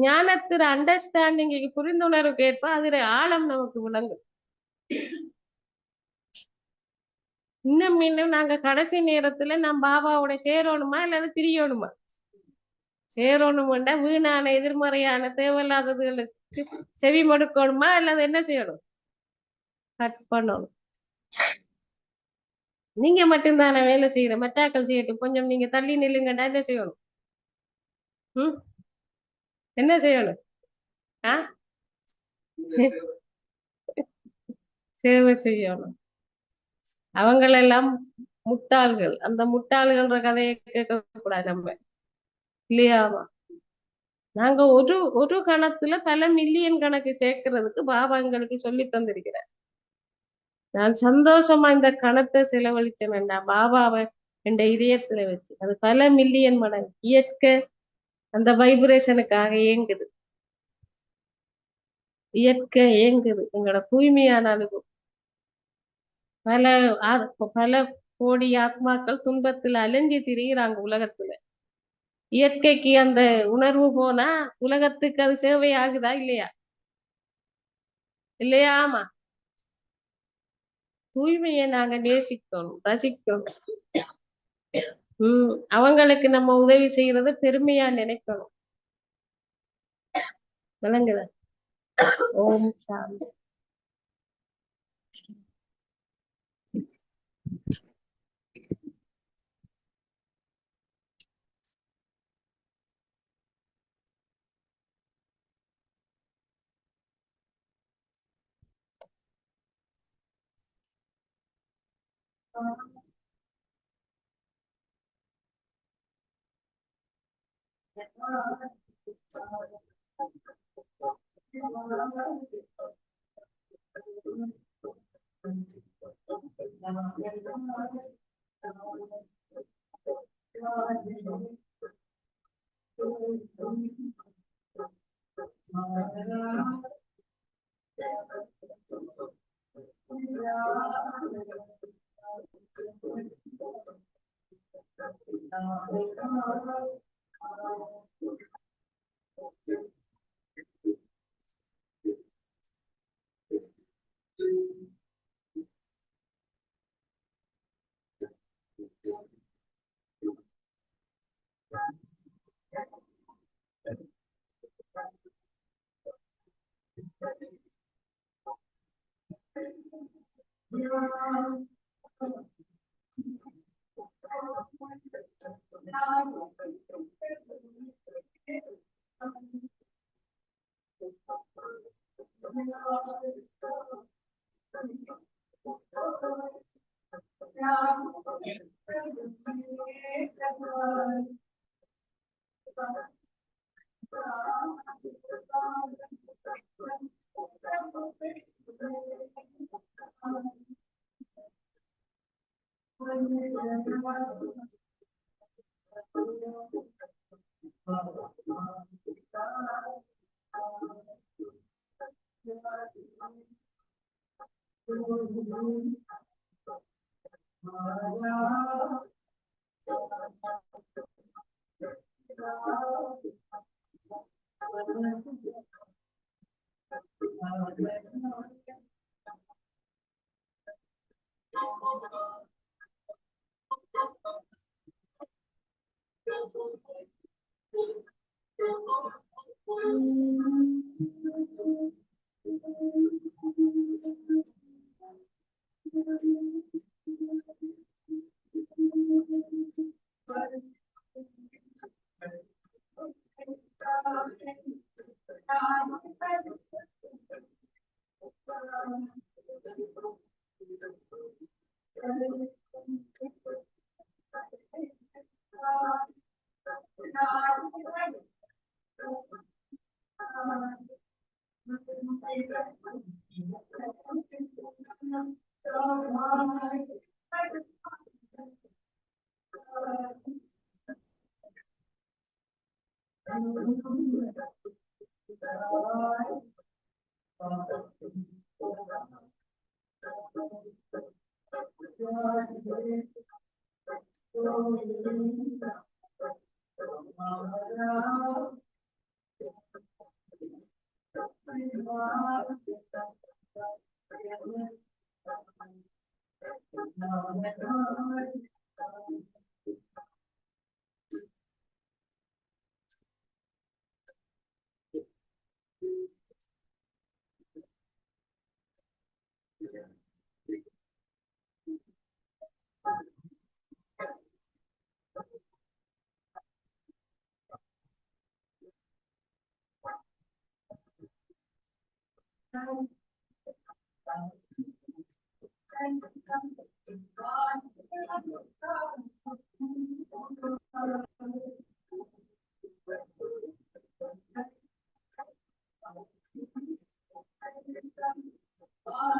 ஞானத்துல அண்டர்ஸ்டாண்டிங் புரிந்துணர்வுக்கு ஏற்ப அதுல ஆழம் நமக்கு விளங்கும். இன்னும் நாங்க கடைசி நேரத்துல நான் பாபாவோட சேரணுமா இல்லது பிரியணுமா? சேரணும்டா வீணான எதிர்மறையான தேவையில்லாததுகளுக்கு செவி மடுக்கணுமா அல்லது என்ன செய்யணும்? கட் பண்ணணும். நீங்க மட்டும்தானே வேலை செய்யற மட்டாக்கள் செய்யட்டும் கொஞ்சம் நீங்க தள்ளி நில்லுங்கடா என்ன செய்யணும்? ம் என்ன செய்யணும்? ஆ சேவை செய்யணும். அவங்களெல்லாம் முட்டாள்கள். அந்த முட்டாள்கள்ன்ற கதையை கேட்க கூடாது நம்ம இல்லையாமா. நாங்க ஒரு ஒரு கணத்துல பல மில்லியன் கணக்கு சேர்க்கறதுக்கு பாபா எங்களுக்கு சொல்லி தந்திருக்கிறார். நான் சந்தோஷமா இந்த கணத்தை செலவழிச்சேன்டா பாபாவை என் இதயத்துல வச்சு அது பல மில்லியன் மடங்கு இயற்கை அந்த வைப்ரேஷனுக்காக இயங்குது. இயற்கை இயங்குது எங்களோட தூய்மையான அதுக்கு பல பல கோடி ஆத்மாக்கள் துன்பத்துல அலைஞ்சு திரிகிறாங்க உலகத்துல. இயற்கைக்கு அந்த உணர்வு போனா உலகத்துக்கு அது சேவை ஆகுதா இல்லையா? இல்லையா? ஆமா. தூய்மையை நாங்க நேசிக்கணும் ரசிக்கணும். அவங்களுக்கு நம்ம உதவி செய்யறது பெருமையா நினைக்கணும். விளங்குதா? ஓம் சாந்தி. Iya.